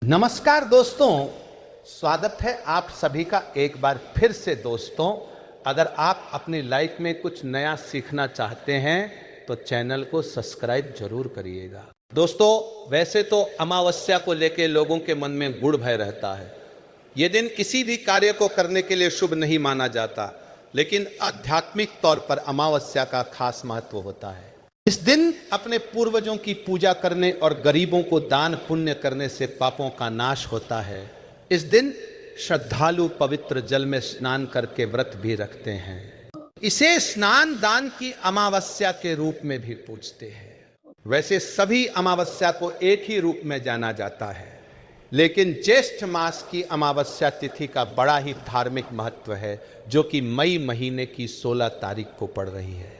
नमस्कार दोस्तों, स्वागत है आप सभी का एक बार फिर से। दोस्तों, अगर आप अपनी लाइफ में कुछ नया सीखना चाहते हैं तो चैनल को सब्सक्राइब जरूर करिएगा। दोस्तों, वैसे तो अमावस्या को लेकर लोगों के मन में गुड़ भय रहता है। ये दिन किसी भी कार्य को करने के लिए शुभ नहीं माना जाता, लेकिन आध्यात्मिक तौर पर अमावस्या का खास महत्व होता है। इस दिन अपने पूर्वजों की पूजा करने और गरीबों को दान पुण्य करने से पापों का नाश होता है। इस दिन श्रद्धालु पवित्र जल में स्नान करके व्रत भी रखते हैं। इसे स्नान दान की अमावस्या के रूप में भी पूजते हैं। वैसे सभी अमावस्या को एक ही रूप में जाना जाता है, लेकिन ज्येष्ठ मास की अमावस्या तिथि का बड़ा ही धार्मिक महत्व है, जो कि मई महीने की 16 तारीख को पड़ रही है।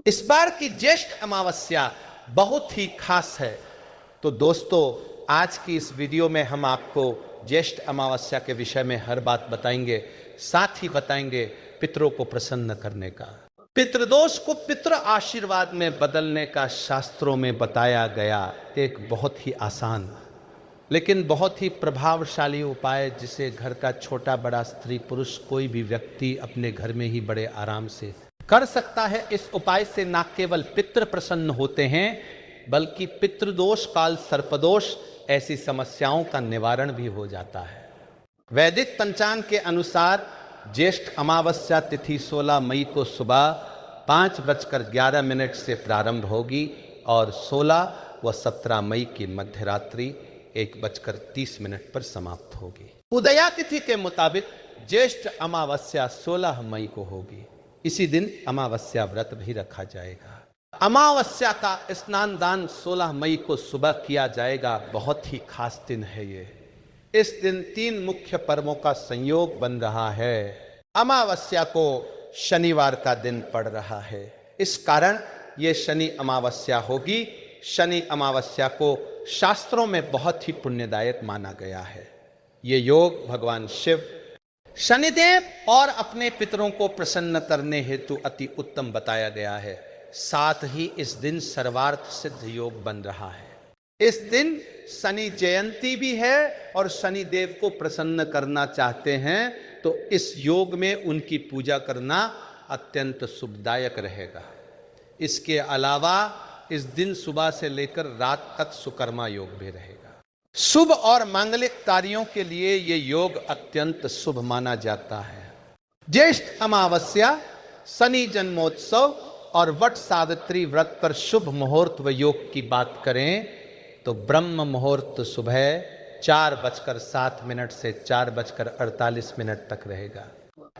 इस बार की ज्येष्ठ अमावस्या बहुत ही खास है। तो दोस्तों, आज की इस वीडियो में हम आपको ज्येष्ठ अमावस्या के विषय में हर बात बताएंगे, साथ ही बताएंगे पितरों को प्रसन्न करने का। पितृदोष को पितृ आशीर्वाद में बदलने का शास्त्रों में बताया गया एक बहुत ही आसान लेकिन बहुत ही प्रभावशाली उपाय, जिसे घर का छोटा बड़ा स्त्री पुरुष कोई भी व्यक्ति अपने घर में ही बड़े आराम से कर सकता है। इस उपाय से न केवल पितृ प्रसन्न होते हैं, बल्कि पितृदोष काल सर्पदोष ऐसी समस्याओं का निवारण भी हो जाता है। वैदिक पंचांग के अनुसार ज्येष्ठ अमावस्या तिथि 16 मई को सुबह 5:11 से प्रारंभ होगी और 16 व 17 मई की मध्यरात्रि 1:30 पर समाप्त होगी। उदया तिथि के मुताबिक ज्येष्ठ अमावस्या 16 मई को होगी। इसी दिन अमावस्या व्रत भी रखा जाएगा। अमावस्या का स्नान दान 16 मई को सुबह किया जाएगा। बहुत ही खास दिन है ये। इस दिन 3 मुख्य पर्वों का संयोग बन रहा है। अमावस्या को शनिवार का दिन पड़ रहा है, इस कारण ये शनि अमावस्या होगी। शनि अमावस्या को शास्त्रों में बहुत ही पुण्यदायक माना गया है। ये योग भगवान शिव, शनिदेव और अपने पितरों को प्रसन्न करने हेतु अति उत्तम बताया गया है। साथ ही इस दिन सर्वार्थ सिद्ध योग बन रहा है। इस दिन शनि जयंती भी है और शनिदेव को प्रसन्न करना चाहते हैं तो इस योग में उनकी पूजा करना अत्यंत शुभदायक रहेगा। इसके अलावा इस दिन सुबह से लेकर रात तक सुकर्मा योग भी रहेगा। शुभ और मांगलिक कार्यों के लिए ये योग अत्यंत शुभ माना जाता है। ज्येष्ठ अमावस्या, शनि जन्मोत्सव और वट सावित्री व्रत पर शुभ मुहूर्त व योग की बात करें तो ब्रह्म मुहूर्त सुबह 4:07 से 4:48 तक रहेगा।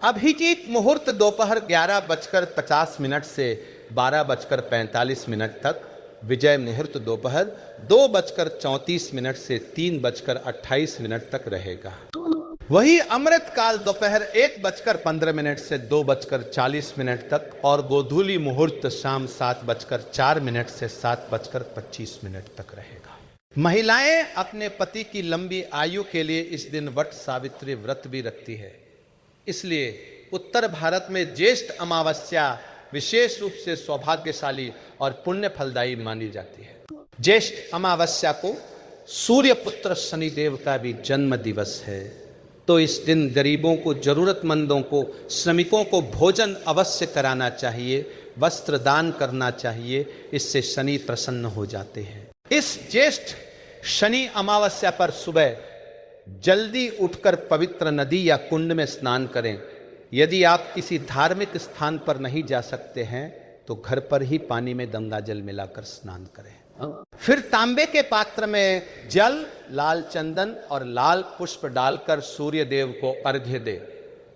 अभिजीत मुहूर्त दोपहर 11:50 से 12:45 तक। विजय मुहूर्त दोपहर 2:34 से 3:28 तक रहेगा। वही अमृत काल दोपहर 1:15 से 2:40 तक और गोधूली मुहूर्त शाम 7:04 से 7:25 तक रहेगा। महिलाएं अपने पति की लंबी आयु के लिए इस दिन वट सावित्री व्रत भी रखती है। इसलिए उत्तर भारत में ज्येष्ठ अमावस्या विशेष रूप से सौभाग्यशाली और पुण्य फलदायी मानी जाती है। ज्येष्ठ अमावस्या को सूर्य पुत्र शनिदेव का भी जन्म दिवस है, तो इस दिन गरीबों को, जरूरतमंदों को, श्रमिकों को भोजन अवश्य कराना चाहिए, वस्त्र दान करना चाहिए। इससे शनि प्रसन्न हो जाते हैं। इस ज्येष्ठ शनि अमावस्या पर सुबह जल्दी उठकर पवित्र नदी या कुंड में स्नान करें। यदि आप किसी धार्मिक स्थान पर नहीं जा सकते हैं तो घर पर ही पानी में गंगा जल मिलाकर स्नान करें। फिर तांबे के पात्र में जल, लाल चंदन और लाल पुष्प डालकर सूर्य देव को अर्घ्य दे।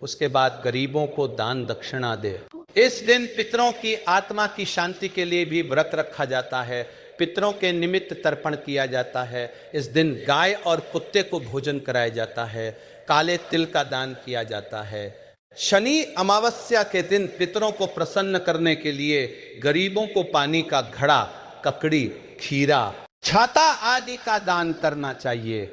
उसके बाद गरीबों को दान दक्षिणा दे। इस दिन पितरों की आत्मा की शांति के लिए भी व्रत रखा जाता है। पितरों के निमित्त तर्पण किया जाता है। इस दिन गाय और कुत्ते को भोजन कराया जाता है। काले तिल का दान किया जाता है। शनि अमावस्या के दिन पितरों को प्रसन्न करने के लिए गरीबों को पानी का घड़ा, ककड़ी, खीरा, छाता आदि का दान करना चाहिए।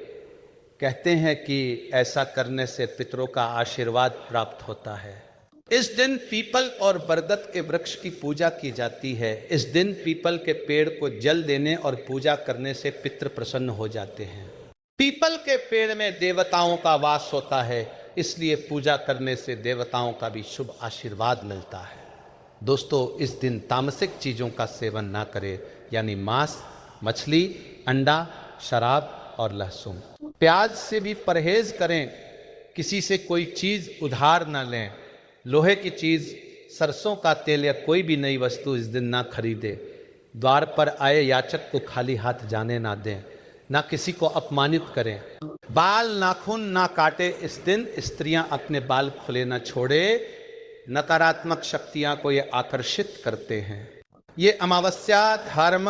कहते हैं कि ऐसा करने से पितरों का आशीर्वाद प्राप्त होता है। इस दिन पीपल और बरगद के वृक्ष की पूजा की जाती है। इस दिन पीपल के पेड़ को जल देने और पूजा करने से पितृ प्रसन्न हो जाते हैं। पीपल के पेड़ में देवताओं का वास होता है, इसलिए पूजा करने से देवताओं का भी शुभ आशीर्वाद मिलता है। दोस्तों, इस दिन तामसिक चीज़ों का सेवन ना करें, यानी मांस, मछली, अंडा, शराब और लहसुन। प्याज से भी परहेज करें। किसी से कोई चीज़ उधार ना लें। लोहे की चीज़, सरसों का तेल या कोई भी नई वस्तु इस दिन ना खरीदें। द्वार पर आए याचक को खाली हाथ जाने ना दें। ना किसी को अपमानित करें। बाल नाखून ना काटे। इस दिन स्त्रियां अपने बाल खुले ना छोड़े। नकारात्मक शक्तियां को ये आकर्षित करते हैं। ये अमावस्या धर्म,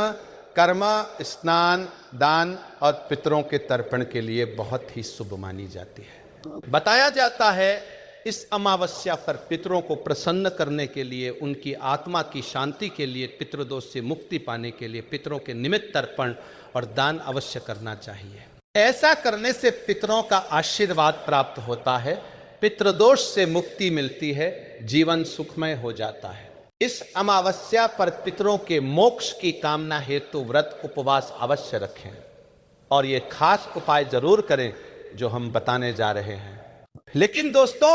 कर्म, स्नान, दान और पितरों के तर्पण के लिए बहुत ही शुभ मानी जाती है। बताया जाता है इस अमावस्या पर पितरों को प्रसन्न करने के लिए, उनकी आत्मा की शांति के लिए, पितृदोष से मुक्ति पाने के लिए पितरों के निमित्त तर्पण और दान अवश्य करना चाहिए। ऐसा करने से पितरों का आशीर्वाद प्राप्त होता है, पितृदोष से मुक्ति मिलती है, जीवन सुखमय हो जाता है। इस अमावस्या पर पितरों के मोक्ष की कामना हेतु व्रत उपवास अवश्य रखें और ये खास उपाय जरूर करें जो हम बताने जा रहे हैं। लेकिन दोस्तों,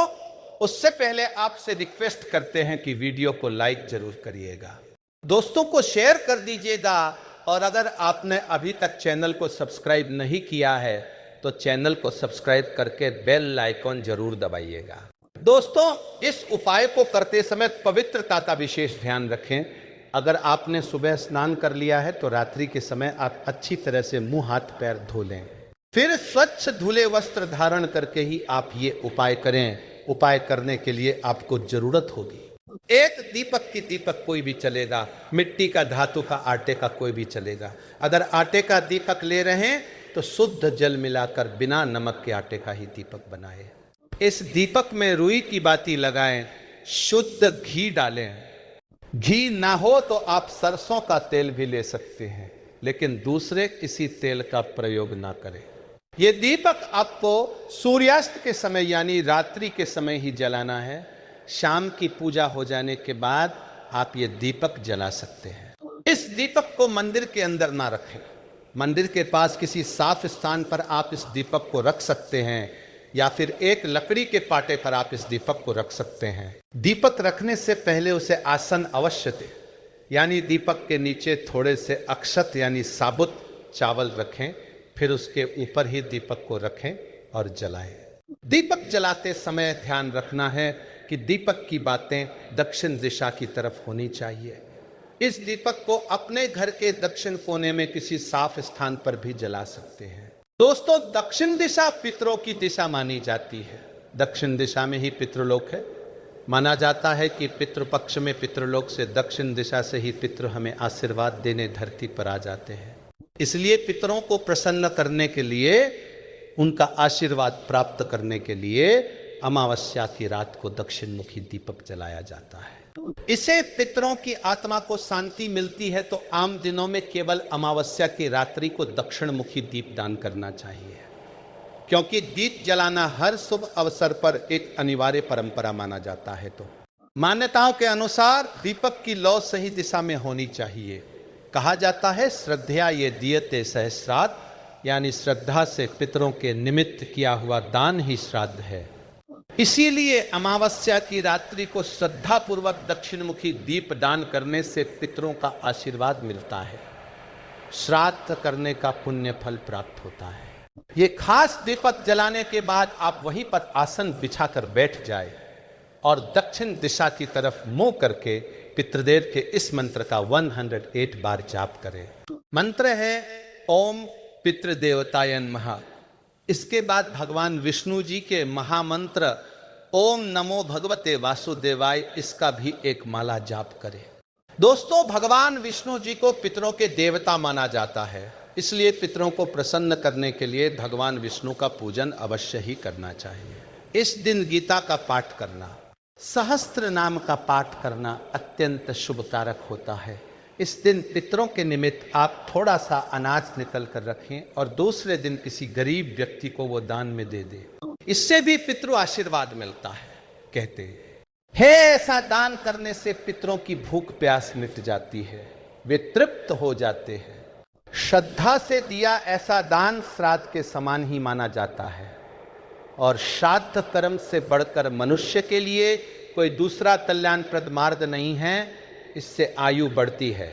उससे पहले आपसे रिक्वेस्ट करते हैं कि वीडियो को लाइक जरूर करिएगा, दोस्तों को शेयर कर दीजिएगा, और अगर आपने अभी तक चैनल को सब्सक्राइब नहीं किया है तो चैनल को सब्सक्राइब करके बेल आइकॉन जरूर दबाइएगा। दोस्तों, इस उपाय को करते समय पवित्रता का विशेष ध्यान रखें। अगर आपने सुबह स्नान कर लिया है तो रात्रि के समय आप अच्छी तरह से मुंह हाथ पैर धो लें। फिर स्वच्छ धुले वस्त्र धारण करके ही आप ये उपाय करें। उपाय करने के लिए आपको जरूरत होगी एक दीपक की। दीपक कोई भी चलेगा, मिट्टी का, धातु का, आटे का, कोई भी चलेगा। अगर आटे का दीपक ले रहे हैं तो शुद्ध जल मिलाकर बिना नमक के आटे का ही दीपक बनाएं। इस दीपक में रुई की बाती लगाएं, शुद्ध घी डालें। घी ना हो तो आप सरसों का तेल भी ले सकते हैं, लेकिन दूसरे किसी तेल का प्रयोग ना करें। ये दीपक आपको सूर्यास्त के समय यानी रात्रि के समय ही जलाना है। शाम की पूजा हो जाने के बाद आप ये दीपक जला सकते हैं। इस दीपक को मंदिर के अंदर ना रखें। मंदिर के पास किसी साफ स्थान पर आप इस दीपक को रख सकते हैं, या फिर एक लकड़ी के पाटे पर आप इस दीपक को रख सकते हैं। दीपक रखने से पहले उसे आसन अवश्य दें, यानी दीपक के नीचे थोड़े से अक्षत यानी साबुत चावल रखें, फिर उसके ऊपर ही दीपक को रखें और जलाएं। दीपक जलाते समय ध्यान रखना है कि दीपक की बातें दक्षिण दिशा की तरफ होनी चाहिए। इस दीपक को अपने घर के दक्षिण कोने में किसी साफ स्थान पर भी जला सकते हैं। दोस्तों, दक्षिण दिशा पितरों की दिशा मानी जाती है। दक्षिण दिशा में ही पितृलोक है। माना जाता है कि पितृपक्ष में पितृलोक से दक्षिण दिशा से ही पितृ हमें आशीर्वाद देने धरती पर आ जाते हैं। इसलिए पितरों को प्रसन्न करने के लिए, उनका आशीर्वाद प्राप्त करने के लिए अमावस्या की रात को दक्षिण मुखी दीपक जलाया जाता है। इससे पितरों की आत्मा को शांति मिलती है। तो आम दिनों में केवल अमावस्या की रात्रि को दक्षिण मुखी दीप दान करना चाहिए, क्योंकि दीप जलाना हर शुभ अवसर पर एक अनिवार्य परंपरा माना जाता है। तो मान्यताओं के अनुसार दीपक की लौ सही दिशा में होनी चाहिए। कहा जाता है श्रद्धया ये दियते सहस्राद्ध, यानी श्रद्धा से पितरों के निमित्त किया हुआ दान ही श्राद्ध है। इसीलिए अमावस्या की रात्रि को श्रद्धा पूर्वक दक्षिण मुखी दीप दान करने से पितरों का आशीर्वाद मिलता है, श्राद्ध करने का पुण्य फल प्राप्त होता है। ये खास दीपक जलाने के बाद आप वहीं पर आसन बिछाकर बैठ जाए और दक्षिण दिशा की तरफ मुंह करके पितृदेव के इस मंत्र का 108 बार जाप करें। मंत्र है ओम पितृदेवताय नमः। इसके बाद भगवान विष्णु जी के महामंत्र ओम नमो भगवते वासुदेवाय, इसका भी एक माला जाप करें। दोस्तों, भगवान विष्णु जी को पितरों के देवता माना जाता है, इसलिए पितरों को प्रसन्न करने के लिए भगवान विष्णु का पूजन अवश्य ही करना चाहिए। इस दिन गीता का पाठ करना, सहस्त्र नाम का पाठ करना अत्यंत शुभ कारक होता है। इस दिन पितरों के निमित्त आप थोड़ा सा अनाज निकल कर रखें और दूसरे दिन किसी गरीब व्यक्ति को वो दान में दे दें। इससे भी पितृ आशीर्वाद मिलता है। कहते हैं ऐसा दान करने से पितरों की भूख प्यास मिट जाती है, वे तृप्त हो जाते हैं, श्रद्धा से दिया ऐसा दान श्राद्ध के समान ही माना जाता है, और श्राद्ध कर्म से बढ़कर मनुष्य के लिए कोई दूसरा कल्याणप्रद मार्ग नहीं है। इससे आयु बढ़ती है,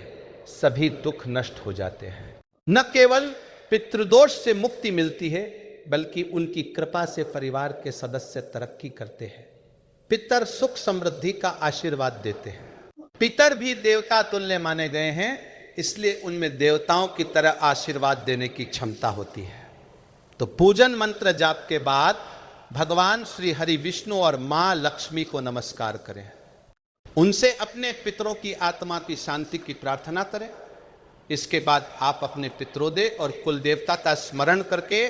सभी दुख नष्ट हो जाते हैं। न केवल पितृदोष से मुक्ति मिलती है, बल्कि उनकी कृपा से परिवार के सदस्य तरक्की करते हैं। पितर सुख समृद्धि का आशीर्वाद देते हैं। पितर भी देवता तुल्य माने गए हैं, इसलिए उनमें देवताओं की तरह आशीर्वाद देने की क्षमता होती है। तो पूजन मंत्र जाप के बाद भगवान श्री हरि विष्णु और मां लक्ष्मी को नमस्कार करें। उनसे अपने पितरों की आत्मा की शांति की प्रार्थना करें। इसके बाद आप अपने पितरोदय और कुल देवता का स्मरण करके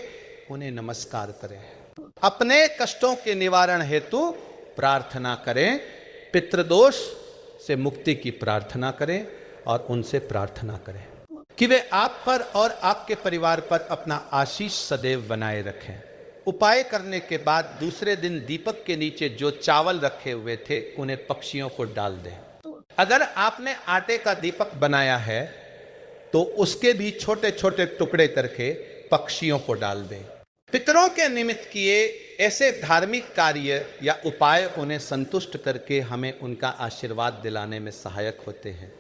उन्हें नमस्कार करें। अपने कष्टों के निवारण हेतु प्रार्थना करें। पितृदोष से मुक्ति की प्रार्थना करें और उनसे प्रार्थना करें कि वे आप पर और आपके परिवार पर अपना आशीष सदैव बनाए रखें। उपाय करने के बाद दूसरे दिन दीपक के नीचे जो चावल रखे हुए थे उन्हें पक्षियों को डाल दें। अगर आपने आटे का दीपक बनाया है तो उसके भी छोटे छोटे टुकड़े करके पक्षियों को डाल दें। पितरों के निमित्त किए ऐसे धार्मिक कार्य या उपाय उन्हें संतुष्ट करके हमें उनका आशीर्वाद दिलाने में सहायक होते हैं।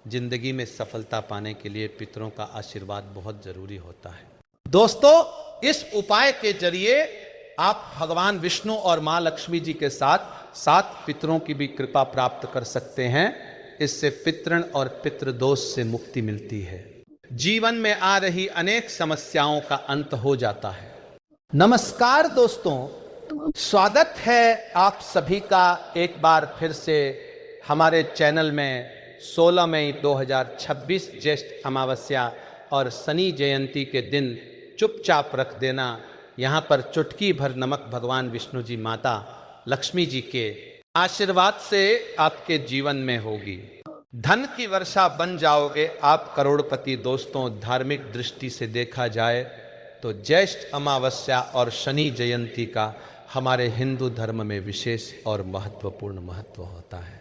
जिंदगी में सफलता पाने के लिए पितरों का आशीर्वाद बहुत जरूरी होता है। दोस्तों, इस उपाय के जरिए आप भगवान विष्णु और मां लक्ष्मी जी के साथ सात पितरों की भी कृपा प्राप्त कर सकते हैं। इससे पितृण और पितृदोष से मुक्ति मिलती है। जीवन में आ रही अनेक समस्याओं का अंत हो जाता है। नमस्कार दोस्तों, स्वागत है आप सभी का एक बार फिर से हमारे चैनल में। 16 मई 2026 ज्येष्ठ अमावस्या और शनि जयंती के दिन चुपचाप रख देना। यहाँ पर चुटकी भर नमक भगवान विष्णु जी माता लक्ष्मी जी के आशीर्वाद से आपके जीवन में होगी। धन की वर्षा बन जाओगे आप करोड़पति। दोस्तों, धार्मिक दृष्टि से देखा जाए तो ज्येष्ठ अमावस्या और शनि जयंती का हमारे हिंदू धर्म में विशेष और महत्वपूर्ण महत्व होता है।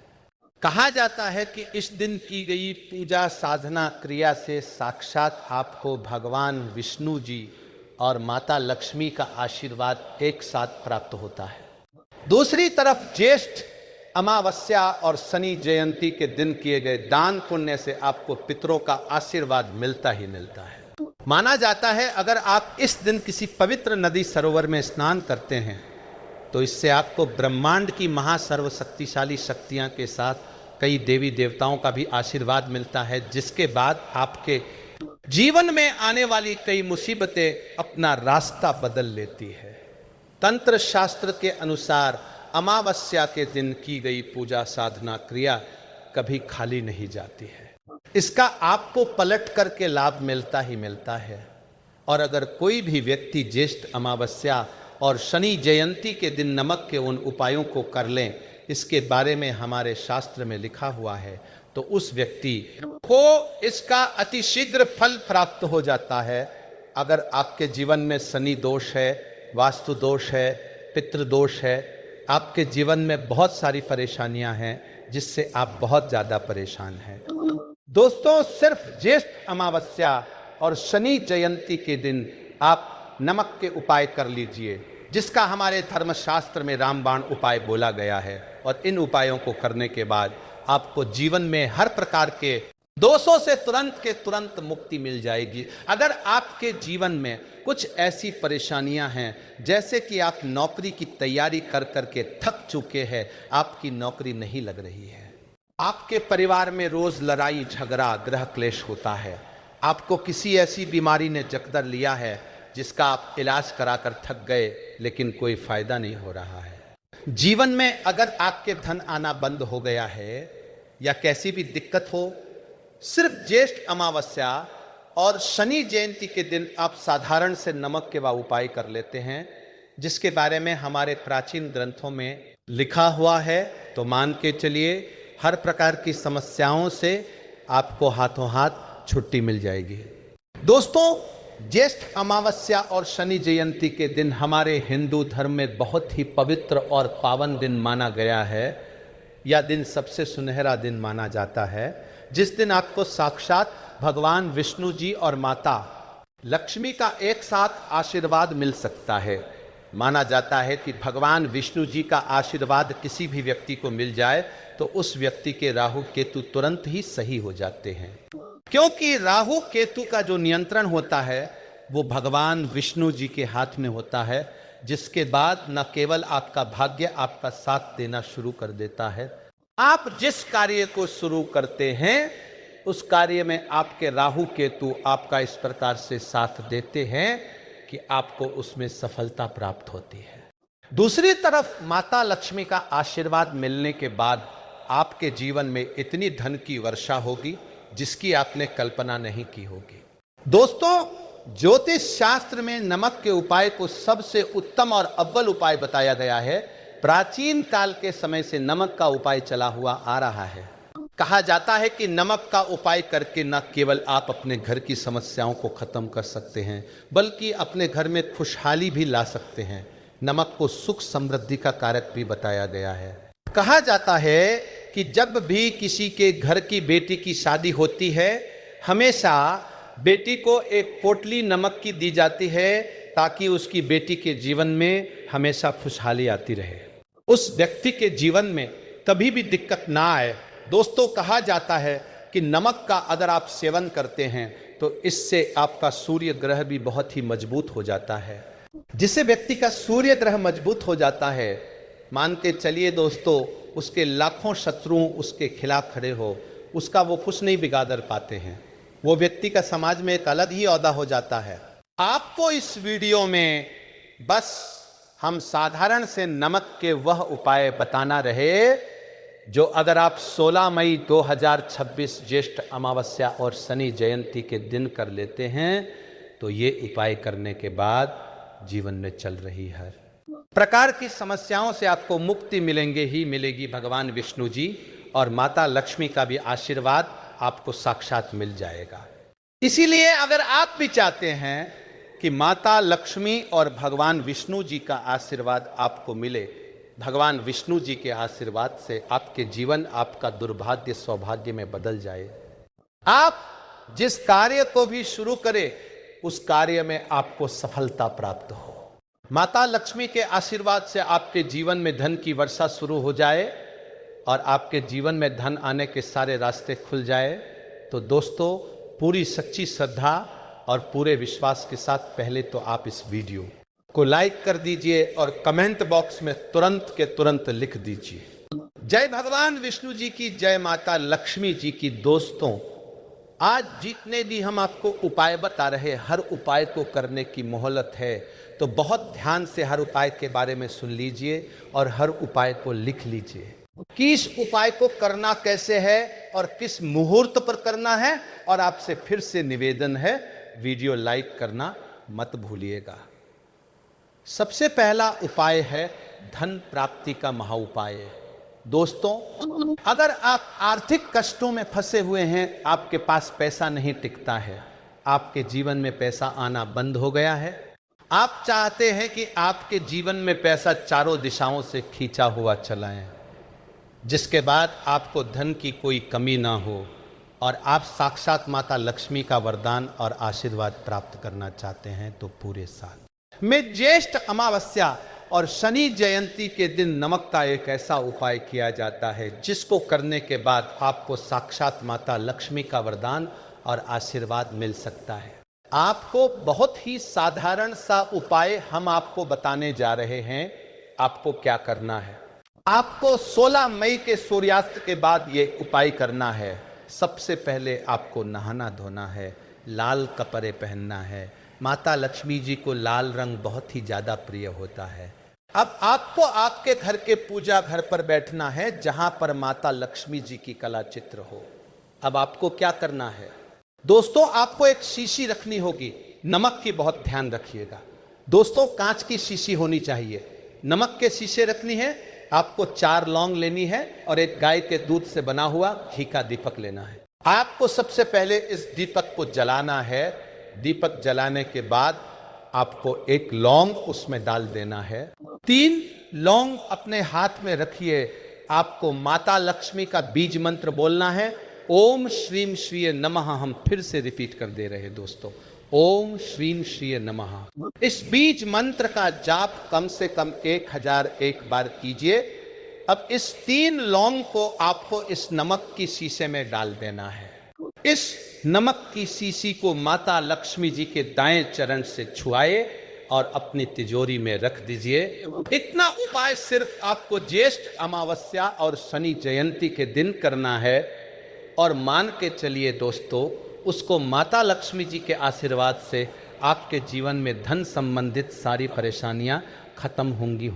कहा जाता है कि इस दिन की गई पूजा साधना क्रिया से साक्षात आपको भगवान विष्णु जी और माता लक्ष्मी का आशीर्वाद एक साथ प्राप्त होता है। दूसरी तरफ ज्येष्ठ अमावस्या और शनि जयंती के दिन किए गए दान पुण्य से आपको पितरों का आशीर्वाद मिलता ही मिलता है। माना जाता है अगर आप इस दिन किसी पवित्र नदी सरोवर में स्नान करते हैं तो इससे आपको ब्रह्मांड की महासर्वशक्तिशाली शक्तियां के साथ कई देवी देवताओं का भी आशीर्वाद मिलता है, जिसके बाद आपके जीवन में आने वाली कई मुसीबतें अपना रास्ता बदल लेती है। तंत्र शास्त्र के अनुसार अमावस्या के दिन की गई पूजा साधना क्रिया कभी खाली नहीं जाती है। इसका आपको पलट करके लाभ मिलता ही मिलता है। और अगर कोई भी व्यक्ति ज्येष्ठ अमावस्या और शनि जयंती के दिन नमक के उन उपायों को कर लें, इसके बारे में हमारे शास्त्र में लिखा हुआ है, तो उस व्यक्ति को इसका अतिशीघ्र फल प्राप्त हो जाता है। अगर आपके जीवन में शनि दोष है, वास्तु दोष है, पितृदोष है, आपके जीवन में बहुत सारी परेशानियां हैं जिससे आप बहुत ज़्यादा परेशान हैं। दोस्तों, सिर्फ ज्येष्ठ अमावस्या और शनि जयंती के दिन आप नमक के उपाय कर लीजिए, जिसका हमारे धर्मशास्त्र में रामबाण उपाय बोला गया है। और इन उपायों को करने के बाद आपको जीवन में हर प्रकार के दोषों से तुरंत के तुरंत मुक्ति मिल जाएगी। अगर आपके जीवन में कुछ ऐसी परेशानियां हैं, जैसे कि आप नौकरी की तैयारी कर करके थक चुके हैं, आपकी नौकरी नहीं लग रही है, आपके परिवार में रोज लड़ाई झगड़ा गृह क्लेश होता है, आपको किसी ऐसी बीमारी ने जकदर लिया है जिसका आप इलाज कराकर थक गए लेकिन कोई फायदा नहीं हो रहा है, जीवन में अगर आपके धन आना बंद हो गया है या कैसी भी दिक्कत हो, सिर्फ ज्येष्ठ अमावस्या और शनि जयंती के दिन आप साधारण से नमक के वह उपाय कर लेते हैं, जिसके बारे में हमारे प्राचीन ग्रंथों में लिखा हुआ है, तो मान के चलिए हर प्रकार की समस्याओं से आपको हाथों हाथ छुट्टी मिल जाएगी। दोस्तों, ज्येष्ठ अमावस्या और शनि जयंती के दिन हमारे हिंदू धर्म में बहुत ही पवित्र और पावन दिन माना गया है। यह दिन सबसे सुनहरा दिन माना जाता है, जिस दिन आपको साक्षात भगवान विष्णु जी और माता लक्ष्मी का एक साथ आशीर्वाद मिल सकता है। माना जाता है कि भगवान विष्णु जी का आशीर्वाद किसी भी व्यक्ति को मिल जाए तो उस व्यक्ति के राहु केतु तुरंत ही सही हो जाते हैं, क्योंकि राहु केतु का जो नियंत्रण होता है वो भगवान विष्णु जी के हाथ में होता है, जिसके बाद न केवल आपका भाग्य आपका साथ देना शुरू कर देता है, आप जिस कार्य को शुरू करते हैं उस कार्य में आपके राहु केतु आपका इस प्रकार से साथ देते हैं कि आपको उसमें सफलता प्राप्त होती है। दूसरी तरफ माता लक्ष्मी का आशीर्वाद मिलने के बाद आपके जीवन में इतनी धन की वर्षा होगी जिसकी आपने कल्पना नहीं की होगी। दोस्तों, ज्योतिष शास्त्र में नमक के उपाय को सबसे उत्तम और अव्वल उपाय बताया गया है। प्राचीन काल के समय से नमक का उपाय चला हुआ आ रहा है। कहा जाता है कि नमक का उपाय करके न केवल आप अपने घर की समस्याओं को खत्म कर सकते हैं बल्कि अपने घर में खुशहाली भी ला सकते हैं। नमक को सुख समृद्धि का कारक भी बताया गया है। कहा जाता है कि जब भी किसी के घर की बेटी की शादी होती है, हमेशा बेटी को एक पोटली नमक की दी जाती है ताकि उसकी बेटी के जीवन में हमेशा खुशहाली आती रहे, उस व्यक्ति के जीवन में कभी भी दिक्कत ना आए। दोस्तों, कहा जाता है कि नमक का अगर आप सेवन करते हैं तो इससे आपका सूर्य ग्रह भी बहुत ही मजबूत हो जाता है। जिससे व्यक्ति का सूर्य ग्रह मजबूत हो जाता है, मान के चलिए दोस्तों, उसके लाखों शत्रु उसके खिलाफ खड़े हो, उसका वो कुछ नहीं बिगाड़ पाते हैं। वो व्यक्ति का समाज में एक अलग ही औहदा हो जाता है। आपको इस वीडियो में बस हम साधारण से नमक के वह उपाय बताना रहे जो अगर आप 16 मई 2026 ज्येष्ठ अमावस्या और शनि जयंती के दिन कर लेते हैं तो ये उपाय करने के बाद जीवन में चल रही हर प्रकार की समस्याओं से आपको मुक्ति मिलेंगे ही मिलेगी। भगवान विष्णु जी और माता लक्ष्मी का भी आशीर्वाद आपको साक्षात मिल जाएगा। इसीलिए अगर आप भी चाहते हैं कि माता लक्ष्मी और भगवान विष्णु जी का आशीर्वाद आपको मिले, भगवान विष्णु जी के आशीर्वाद से आपके जीवन आपका दुर्भाग्य सौभाग्य में बदल जाए, आप जिस कार्य को भी शुरू करें उस कार्य में आपको सफलता प्राप्त हो, माता लक्ष्मी के आशीर्वाद से आपके जीवन में धन की वर्षा शुरू हो जाए और आपके जीवन में धन आने के सारे रास्ते खुल जाए, तो दोस्तों पूरी सच्ची श्रद्धा और पूरे विश्वास के साथ पहले तो आप इस वीडियो को लाइक कर दीजिए और कमेंट बॉक्स में तुरंत के तुरंत लिख दीजिए जय भगवान विष्णु जी की, जय माता लक्ष्मी जी की। दोस्तों, आज जितने भी हम आपको उपाय बता रहे, हर उपाय को करने की मोहलत है, तो बहुत ध्यान से हर उपाय के बारे में सुन लीजिए और हर उपाय को लिख लीजिए कि इस उपाय को करना कैसे है और किस मुहूर्त पर करना है। और आपसे फिर से निवेदन है, वीडियो लाइक करना मत भूलिएगा। सबसे पहला उपाय है धन प्राप्ति का महाउपाय। दोस्तों, अगर आप आर्थिक कष्टों में फंसे हुए हैं, आपके पास पैसा नहीं टिकता है, आपके जीवन में पैसा आना बंद हो गया है, आप चाहते हैं कि आपके जीवन में पैसा चारों दिशाओं से खींचा हुआ चलाएं, जिसके बाद आपको धन की कोई कमी ना हो और आप साक्षात माता लक्ष्मी का वरदान और आशीर्वाद प्राप्त करना चाहते हैं, तो पूरे साल में ज्येष्ठ अमावस्या और शनि जयंती के दिन नमक का एक ऐसा उपाय किया जाता है जिसको करने के बाद आपको साक्षात माता लक्ष्मी का वरदान और आशीर्वाद मिल सकता है। आपको बहुत ही साधारण सा उपाय हम आपको बताने जा रहे हैं। आपको क्या करना है, आपको 16 मई के सूर्यास्त के बाद ये उपाय करना है। सबसे पहले आपको नहाना धोना है, लाल कपड़े पहनना है। माता लक्ष्मी जी को लाल रंग बहुत ही ज़्यादा प्रिय होता है। अब आपको आपके घर के पूजा घर पर बैठना है जहां पर माता लक्ष्मी जी की कला चित्र हो। अब आपको क्या करना है दोस्तों, आपको एक शीशी रखनी होगी। नमक की बहुत ध्यान रखिएगा दोस्तों, कांच की शीशी होनी चाहिए। नमक के शीशे रखनी है। आपको 4 लौंग लेनी है और एक गाय के दूध से बना हुआ घी का दीपक लेना है। आपको सबसे पहले इस दीपक को जलाना है। दीपक जलाने के बाद आपको 1 लौंग उसमें डाल देना है। 3 लौंग अपने हाथ में रखिए। आपको माता लक्ष्मी का बीज मंत्र बोलना है। ओम श्रीम श्रीय नमः हम फिर से रिपीट कर दे रहे हैं दोस्तों, ओम श्रीम श्रीय नमः। इस बीज मंत्र का जाप कम से कम 1001 बार कीजिए। अब इस 3 लौंग को आपको इस नमक की शीशे में डाल देना है। इस नमक की शीशी को माता लक्ष्मी जी के दाएं चरण से छुआए और अपनी तिजोरी में रख दीजिए। इतना उपाय सिर्फ आपको ज्येष्ठ अमावस्या और शनि जयंती के दिन करना है और मान के चलिए दोस्तों, उसको माता लक्ष्मी जी के आशीर्वाद से आपके जीवन में धन संबंधित सारी परेशानियां खत्म होंगी।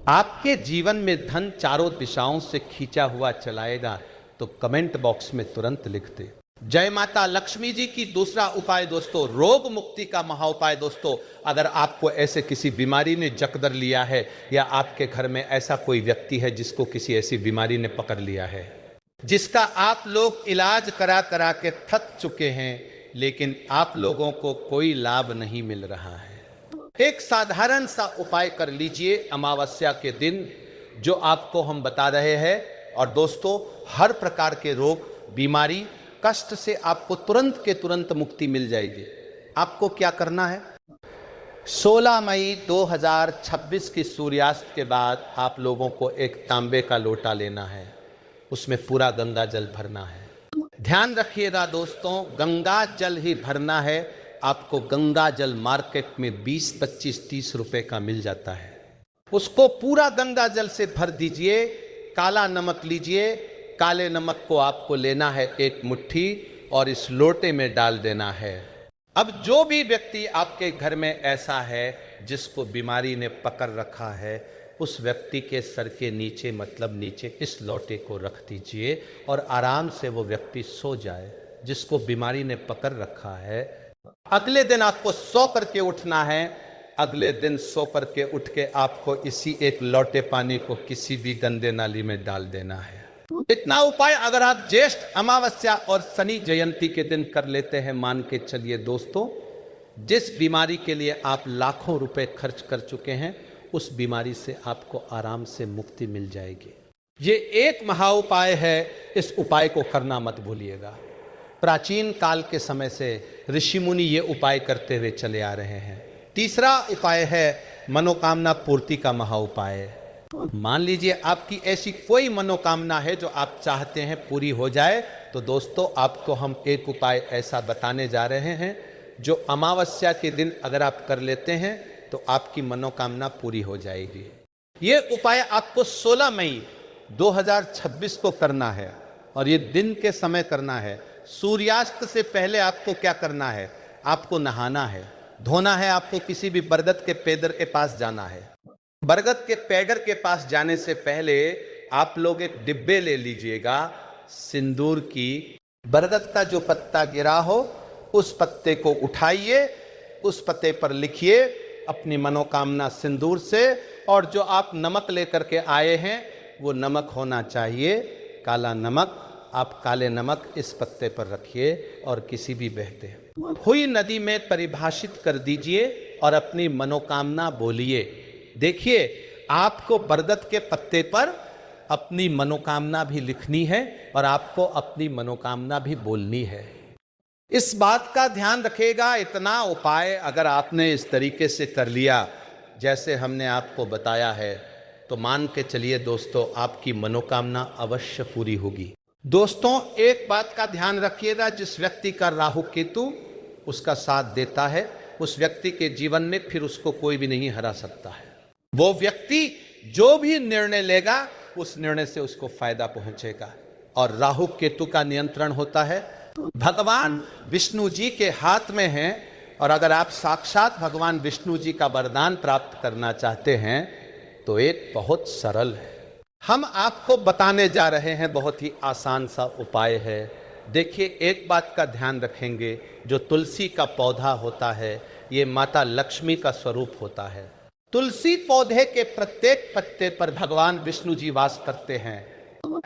आपके जीवन में धन चारों दिशाओं से खींचा हुआ चलाएगा तो कमेंट बॉक्स में तुरंत लिख दे जय माता लक्ष्मी जी की। दूसरा उपाय दोस्तों, रोग मुक्ति का महाउपाय दोस्तों। अगर आपको ऐसे किसी बीमारी ने जकदर लिया है या आपके घर में ऐसा कोई व्यक्ति है जिसको किसी ऐसी बीमारी ने पकड़ लिया है, जिसका आप लोग इलाज करा करा के थक चुके हैं, लेकिन आप लोगों को कोई लाभ नहीं मिल रहा है, एक साधारण सा उपाय कर लीजिए अमावस्या के दिन, जो आपको हम बता रहे हैं। और दोस्तों, हर प्रकार के रोग, बीमारी, कष्ट से आपको तुरंत के तुरंत मुक्ति मिल जाएगी। आपको क्या करना है, 16 मई 2026 की सूर्यास्त के बाद आप लोगों को एक तांबे का लोटा लेना है, उसमें पूरा गंगा जल भरना है। ध्यान रखिएगा दोस्तों, गंगा जल ही भरना है। आपको गंगा जल मार्केट में 20, 25, 30 रुपए का मिल जाता है। उसको पूरा गंगा जल से भर दीजिए। काला नमक लीजिए, काले नमक को आपको लेना है 1 मुट्ठी और इस लोटे में डाल देना है। अब जो भी व्यक्ति आपके घर में ऐसा है जिसको बीमारी ने पकड़ रखा है, उस व्यक्ति के सर के नीचे, मतलब नीचे इस लोटे को रख दीजिए और आराम से वो व्यक्ति सो जाए जिसको बीमारी ने पकड़ रखा है। अगले दिन आपको सो करके उठना है। अगले दिन सो करके उठ के आपको इसी एक लोटे पानी को किसी भी गंदे नाली में डाल देना है। इतना उपाय अगर आप ज्येष्ठ अमावस्या और शनि जयंती के दिन कर लेते हैं, मान के चलिए दोस्तों, जिस बीमारी के लिए आप लाखों रुपए खर्च कर चुके हैं, उस बीमारी से आपको आराम से मुक्ति मिल जाएगी। ये एक महाउपाय है, इस उपाय को करना मत भूलिएगा। प्राचीन काल के समय से ऋषि मुनि ये उपाय करते हुए चले आ रहे हैं। तीसरा उपाय है मनोकामना पूर्ति का महाउपाय। मान लीजिए आपकी ऐसी कोई मनोकामना है जो आप चाहते हैं पूरी हो जाए, तो दोस्तों आपको हम एक उपाय ऐसा बताने जा रहे हैं जो अमावस्या के दिन अगर आप कर लेते हैं तो आपकी मनोकामना पूरी हो जाएगी। ये उपाय आपको 16 मई 2026 को करना है और ये दिन के समय करना है। सूर्यास्त से पहले आपको क्या करना है, आपको नहाना है, धोना है। आपको किसी भी बरगद के पेड़ के पास जाना है। बरगद के पेड़ के पास जाने से पहले आप लोग एक डिब्बे ले लीजिएगा सिंदूर की। बरगद का जो पत्ता गिरा हो उस पत्ते को उठाइए, उस पत्ते पर लिखिए अपनी मनोकामना सिंदूर से, और जो आप नमक लेकर के आए हैं वो नमक होना चाहिए काला नमक। आप काले नमक इस पत्ते पर रखिए और किसी भी बहते हुई नदी में परिभाषित कर दीजिए और अपनी मनोकामना बोलिए। देखिए, आपको बरगद के पत्ते पर अपनी मनोकामना भी लिखनी है और आपको अपनी मनोकामना भी बोलनी है। इस बात का ध्यान रखिएगा, इतना उपाय अगर आपने इस तरीके से कर लिया जैसे हमने आपको बताया है, तो मान के चलिए दोस्तों आपकी मनोकामना अवश्य पूरी होगी। दोस्तों, एक बात का ध्यान रखिएगा, जिस व्यक्ति का राहु केतु उसका साथ देता है, उस व्यक्ति के जीवन में फिर उसको कोई भी नहीं हरा सकता है। वो व्यक्ति जो भी निर्णय लेगा उस निर्णय से उसको फायदा पहुंचेगा। और राहु केतु का नियंत्रण होता है भगवान विष्णु जी के हाथ में है। और अगर आप साक्षात भगवान विष्णु जी का वरदान प्राप्त करना चाहते हैं तो एक बहुत सरल है, हम आपको बताने जा रहे हैं, बहुत ही आसान सा उपाय है। देखिए, एक बात का ध्यान रखेंगे, जो तुलसी का पौधा होता है ये माता लक्ष्मी का स्वरूप होता है। तुलसी पौधे के प्रत्येक पत्ते पर भगवान विष्णु जी वास करते हैं।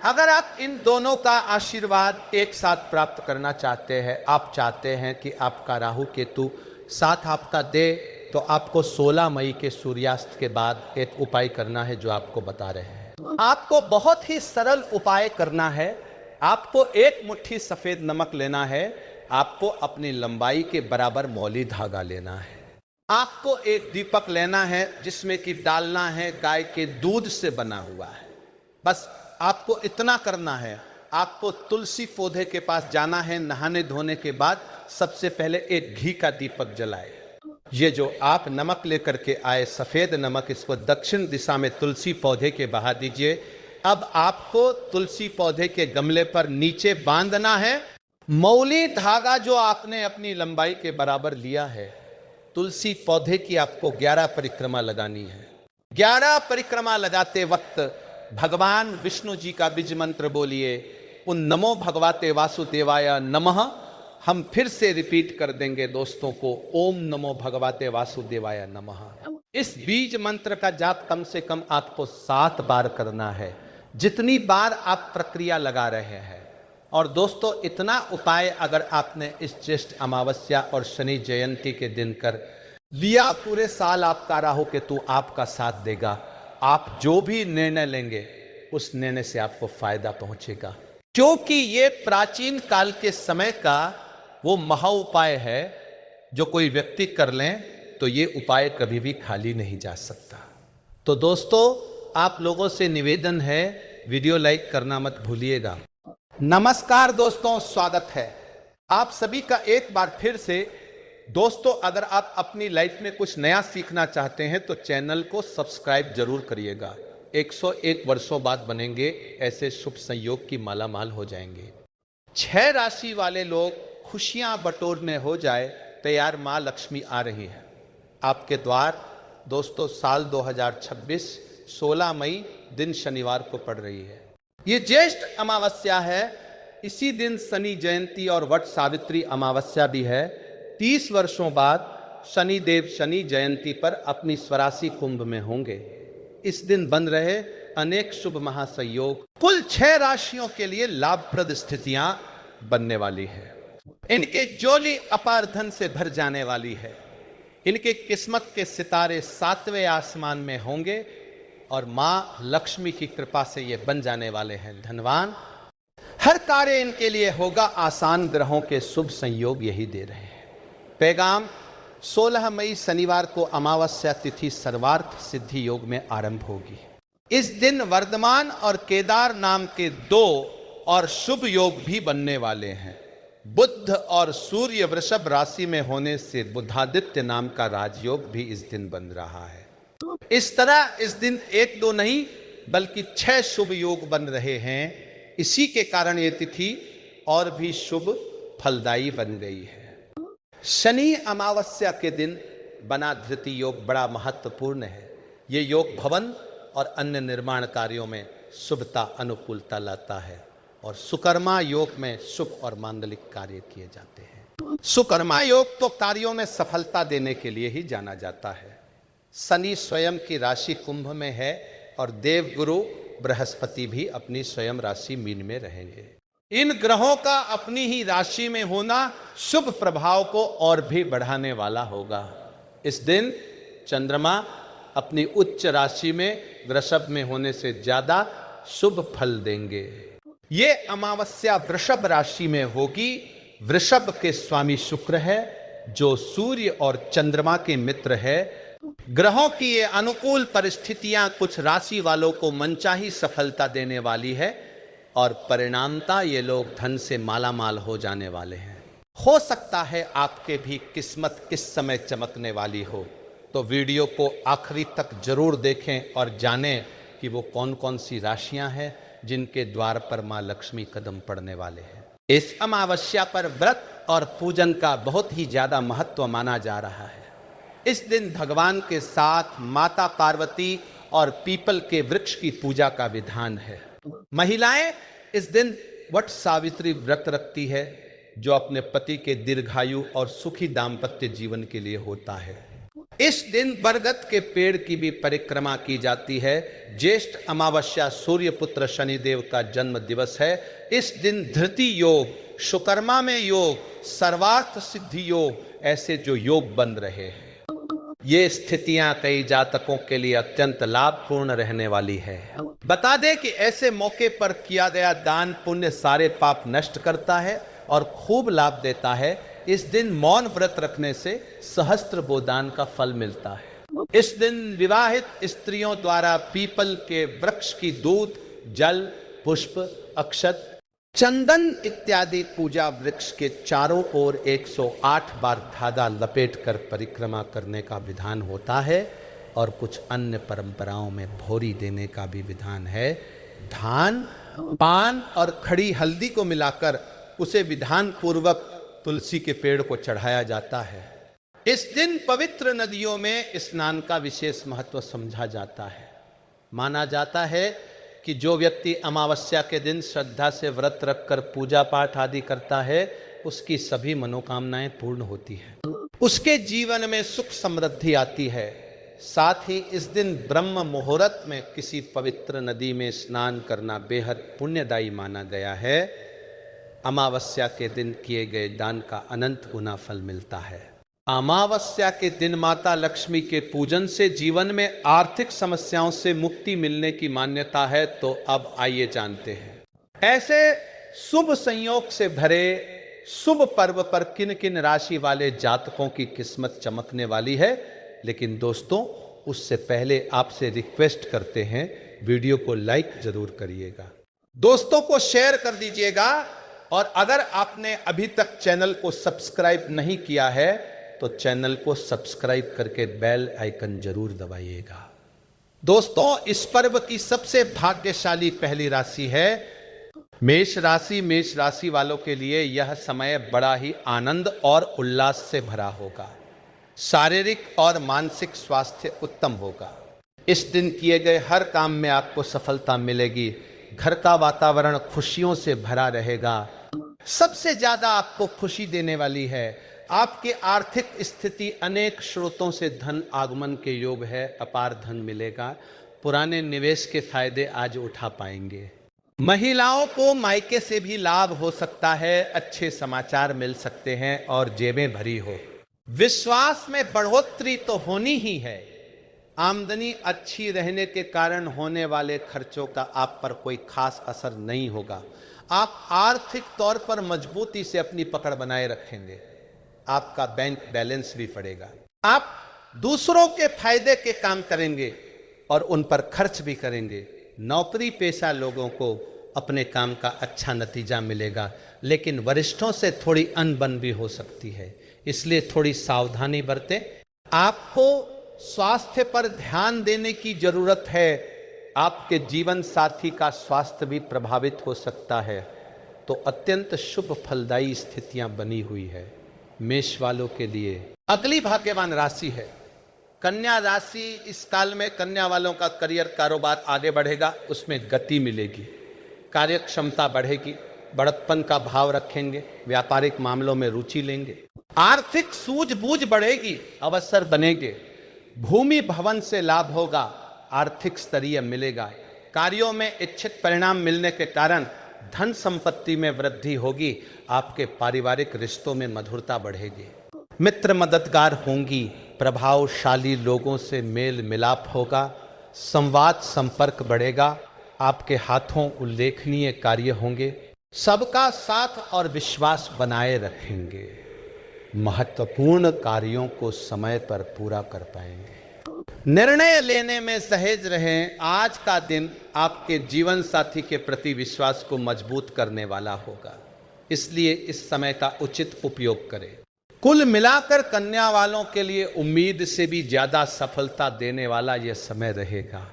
अगर आप इन दोनों का आशीर्वाद एक साथ प्राप्त करना चाहते हैं, आप चाहते हैं कि आपका राहु केतु साथ आपका दे, तो आपको 16 मई के सूर्यास्त के बाद एक उपाय करना है जो आपको बता रहे हैं। आपको बहुत ही सरल उपाय करना है। आपको एक मुट्ठी सफेद नमक लेना है, आपको अपनी लंबाई के बराबर मौली धागा लेना है। आपको एक दीपक लेना है जिसमें कि डालना है गाय के दूध से बना हुआ है। बस आपको इतना करना है। आपको तुलसी पौधे के पास जाना है, नहाने धोने के बाद सबसे पहले एक घी का दीपक जलाए। ये जो आप नमक लेकर के आए सफेद नमक, इसको दक्षिण दिशा में तुलसी पौधे के बहा दीजिए। अब आपको तुलसी पौधे के गमले पर नीचे बांधना है। मौली धागा जो आपने अपनी लंबाई के बराबर लिया है, तुलसी पौधे की आपको 11 परिक्रमा लगानी है। 11 परिक्रमा लगाते वक्त भगवान विष्णु जी का बीज मंत्र बोलिए, उन नमो भगवते वासुदेवाय नमः। हम फिर से रिपीट कर देंगे दोस्तों को, ओम नमो भगवते वासुदेवाय नमः। इस बीज मंत्र का जाप कम से कम आपको 7 बार करना है, जितनी बार आप प्रक्रिया लगा रहे हैं। और दोस्तों, इतना उपाय अगर आपने इस ज्येष्ठ अमावस्या और शनि जयंती के दिन कर लिया, पूरे साल आपका राहु केतु आपका साथ देगा। आप जो भी निर्णय लेंगे उस निर्णय से आपको फायदा पहुंचेगा, क्योंकि ये प्राचीन काल के समय का वो महा उपाय है जो कोई व्यक्ति कर लें तो ये उपाय कभी भी खाली नहीं जा सकता। तो दोस्तों, आप लोगों से निवेदन है, वीडियो लाइक करना मत भूलिएगा। नमस्कार दोस्तों, स्वागत है आप सभी का एक बार फिर से। दोस्तों, अगर आप अपनी लाइफ में कुछ नया सीखना चाहते हैं तो चैनल को सब्सक्राइब जरूर करिएगा। 101 वर्षों बाद बनेंगे ऐसे शुभ संयोग की मालामाल हो जाएंगे। 6 राशि वाले लोग खुशियां बटोरने हो जाए तैयार, मां लक्ष्मी आ रही है आपके द्वार। दोस्तों, साल 2026 16 मई दिन शनिवार को पड़ रही है। ये ज्येष्ठ अमावस्या है। इसी दिन शनि जयंती और वट सावित्री अमावस्या भी है। 30 वर्षों बाद शनि देव शनि जयंती पर अपनी स्वराशि कुंभ में होंगे। इस दिन बन रहे अनेक शुभ महासंयोग कुल 6 राशियों के लिए लाभप्रद स्थितियां बनने वाली है। इनके जोली अपार धन से भर जाने वाली है। इनके किस्मत के सितारे 7वें आसमान में होंगे और मां लक्ष्मी की कृपा से ये बन जाने वाले हैं धनवान। हर कार्य इनके लिए होगा आसान, ग्रहों के शुभ संयोग यही दे रहे हैं। पैगाम 16 मई शनिवार को अमावस्या तिथि सर्वार्थ सिद्धि योग में आरंभ होगी। इस दिन वर्धमान और केदार नाम के 2 और शुभ योग भी बनने वाले हैं। बुध और सूर्य वृषभ राशि में होने से बुधादित्य नाम का राजयोग भी इस दिन बन रहा है। इस तरह इस दिन 1-2 नहीं बल्कि 6 शुभ योग बन रहे हैं। इसी के कारण ये तिथि और भी शुभ फलदायी बन गई है। शनि अमावस्या के दिन बना धृति योग बड़ा महत्वपूर्ण है। ये योग भवन और अन्य निर्माण कार्यों में शुभता अनुकूलता लाता है और सुकर्मा योग में शुभ और मांगलिक कार्य किए जाते हैं। सुकर्मा योग तो कार्यों में सफलता देने के लिए ही जाना जाता है। शनि स्वयं की राशि कुंभ में है और देवगुरु बृहस्पति भी अपनी स्वयं राशि मीन में रहेंगे। इन ग्रहों का अपनी ही राशि में होना शुभ प्रभाव को और भी बढ़ाने वाला होगा। इस दिन चंद्रमा अपनी उच्च राशि में वृषभ में होने से ज्यादा शुभ फल देंगे। ये अमावस्या वृषभ राशि में होगी। वृषभ के स्वामी शुक्र है जो सूर्य और चंद्रमा के मित्र है। ग्रहों की ये अनुकूल परिस्थितियां कुछ राशि वालों को मनचाही सफलता देने वाली है और परिणामता ये लोग धन से मालामाल हो जाने वाले हैं। हो सकता है आपके भी किस्मत किस समय चमकने वाली हो, तो वीडियो को आखिरी तक जरूर देखें और जानें कि वो कौन कौन सी राशियां हैं जिनके द्वार पर मां लक्ष्मी कदम पड़ने वाले हैं। इस अमावस्या पर व्रत और पूजन का बहुत ही ज्यादा महत्व माना जा रहा है। इस दिन भगवान के साथ माता पार्वती और पीपल के वृक्ष की पूजा का विधान है। महिलाएं इस दिन वट सावित्री व्रत रखती है जो अपने पति के दीर्घायु और सुखी दाम्पत्य जीवन के लिए होता है। इस दिन बरगद के पेड़ की भी परिक्रमा की जाती है। ज्येष्ठ अमावस्या सूर्य पुत्र शनिदेव का जन्म दिवस है। इस दिन धृति योग, शुकर्मा में योग, सर्वार्थ सिद्धि योग, ऐसे जो योग बन रहे हैं। ये स्थितियां कई जातकों के लिए अत्यंत लाभपूर्ण रहने वाली है। बता दें कि ऐसे मौके पर किया गया दान पुण्य सारे पाप नष्ट करता है और खूब लाभ देता है। इस दिन मौन व्रत रखने से सहस्त्र बोदान का फल मिलता है। इस दिन विवाहित स्त्रियों द्वारा पीपल के वृक्ष की दूध, जल, पुष्प, अक्षत, चंदन इत्यादि पूजा वृक्ष के चारों ओर 108 बार धागा लपेटकर परिक्रमा करने का विधान होता है और कुछ अन्य परंपराओं में भोरी देने का भी विधान है। धान, पान और खड़ी हल्दी को मिलाकर उसे विधान पूर्वक तुलसी के पेड़ को चढ़ाया जाता है। इस दिन पवित्र नदियों में स्नान का विशेष महत्व समझा जाता है। माना जाता है कि जो व्यक्ति अमावस्या के दिन श्रद्धा से व्रत रखकर पूजा पाठ आदि करता है, उसकी सभी मनोकामनाएं पूर्ण होती हैं। उसके जीवन में सुख समृद्धि आती है। साथ ही इस दिन ब्रह्म मुहूर्त में किसी पवित्र नदी में स्नान करना बेहद पुण्यदायी माना गया है। अमावस्या के दिन किए गए दान का अनंत गुना फल मिलता है। अमावस्या के दिन माता लक्ष्मी के पूजन से जीवन में आर्थिक समस्याओं से मुक्ति मिलने की मान्यता है। तो अब आइए जानते हैं ऐसे शुभ संयोग से भरे शुभ पर्व पर किन किन राशि वाले जातकों की किस्मत चमकने वाली है। लेकिन दोस्तों, उससे पहले आपसे रिक्वेस्ट करते हैं, वीडियो को लाइक जरूर करिएगा, दोस्तों को शेयर कर दीजिएगा और अगर आपने अभी तक चैनल को सब्सक्राइब नहीं किया है तो चैनल को सब्सक्राइब करके बेल आइकन जरूर दबाइएगा। दोस्तों, इस पर्व की सबसे भाग्यशाली पहली राशि है मेष राशि। मेष राशि वालों के लिए यह समय बड़ा ही आनंद और उल्लास से भरा होगा। शारीरिक और मानसिक स्वास्थ्य उत्तम होगा। इस दिन किए गए हर काम में आपको सफलता मिलेगी। घर का वातावरण खुशियों से भरा रहेगा। सबसे ज्यादा आपको खुशी देने वाली है आपकी आर्थिक स्थिति। अनेक स्रोतों से धन आगमन के योग है। अपार धन मिलेगा। पुराने निवेश के फायदे आज उठा पाएंगे। महिलाओं को मायके से भी लाभ हो सकता है। अच्छे समाचार मिल सकते हैं और जेबें भरी हो। विश्वास में बढ़ोतरी तो होनी ही है। आमदनी अच्छी रहने के कारण होने वाले खर्चों का आप पर कोई खास असर नहीं होगा। आप आर्थिक तौर पर मजबूती से अपनी पकड़ बनाए रखेंगे। आपका बैंक बैलेंस भी बढ़ेगा। आप दूसरों के फायदे के काम करेंगे और उन पर खर्च भी करेंगे। नौकरी पेशा लोगों को अपने काम का अच्छा नतीजा मिलेगा, लेकिन वरिष्ठों से थोड़ी अनबन भी हो सकती है, इसलिए थोड़ी सावधानी बरतें। आपको स्वास्थ्य पर ध्यान देने की जरूरत है। आपके जीवन साथी का स्वास्थ्य भी प्रभावित हो सकता है। तो अत्यंत शुभ फलदायी स्थितियां बनी हुई है मेष वालों के लिए। अगली भाग्यवान राशि है कन्या राशि। इस काल में कन्या वालों का करियर, कारोबार आगे बढ़ेगा, उसमें गति मिलेगी, कार्य क्षमता बढ़ेगी, बढ़तपन का भाव रखेंगे, व्यापारिक मामलों में रुचि लेंगे, आर्थिक सूझबूझ बढ़ेगी, अवसर बनेंगे, भूमि भवन से लाभ होगा, आर्थिक स्तरीय मिलेगा, कार्यों में इच्छित परिणाम मिलने के कारण धन संपत्ति में वृद्धि होगी, आपके पारिवारिक रिश्तों में मधुरता बढ़ेगी, मित्र मददगार होंगी, प्रभावशाली लोगों से मेल मिलाप होगा, संवाद संपर्क बढ़ेगा, आपके हाथों उल्लेखनीय कार्य होंगे, सबका साथ और विश्वास बनाए रखेंगे, महत्वपूर्ण कार्यों को समय पर पूरा कर पाएंगे, निर्णय लेने में सहेज रहें। आज का दिन आपके जीवन साथी के प्रति विश्वास को मजबूत करने वाला होगा, इसलिए इस समय का उचित उपयोग करें। कुल मिलाकर कन्या वालों के लिए उम्मीद से भी ज्यादा सफलता देने वाला यह समय रहेगा।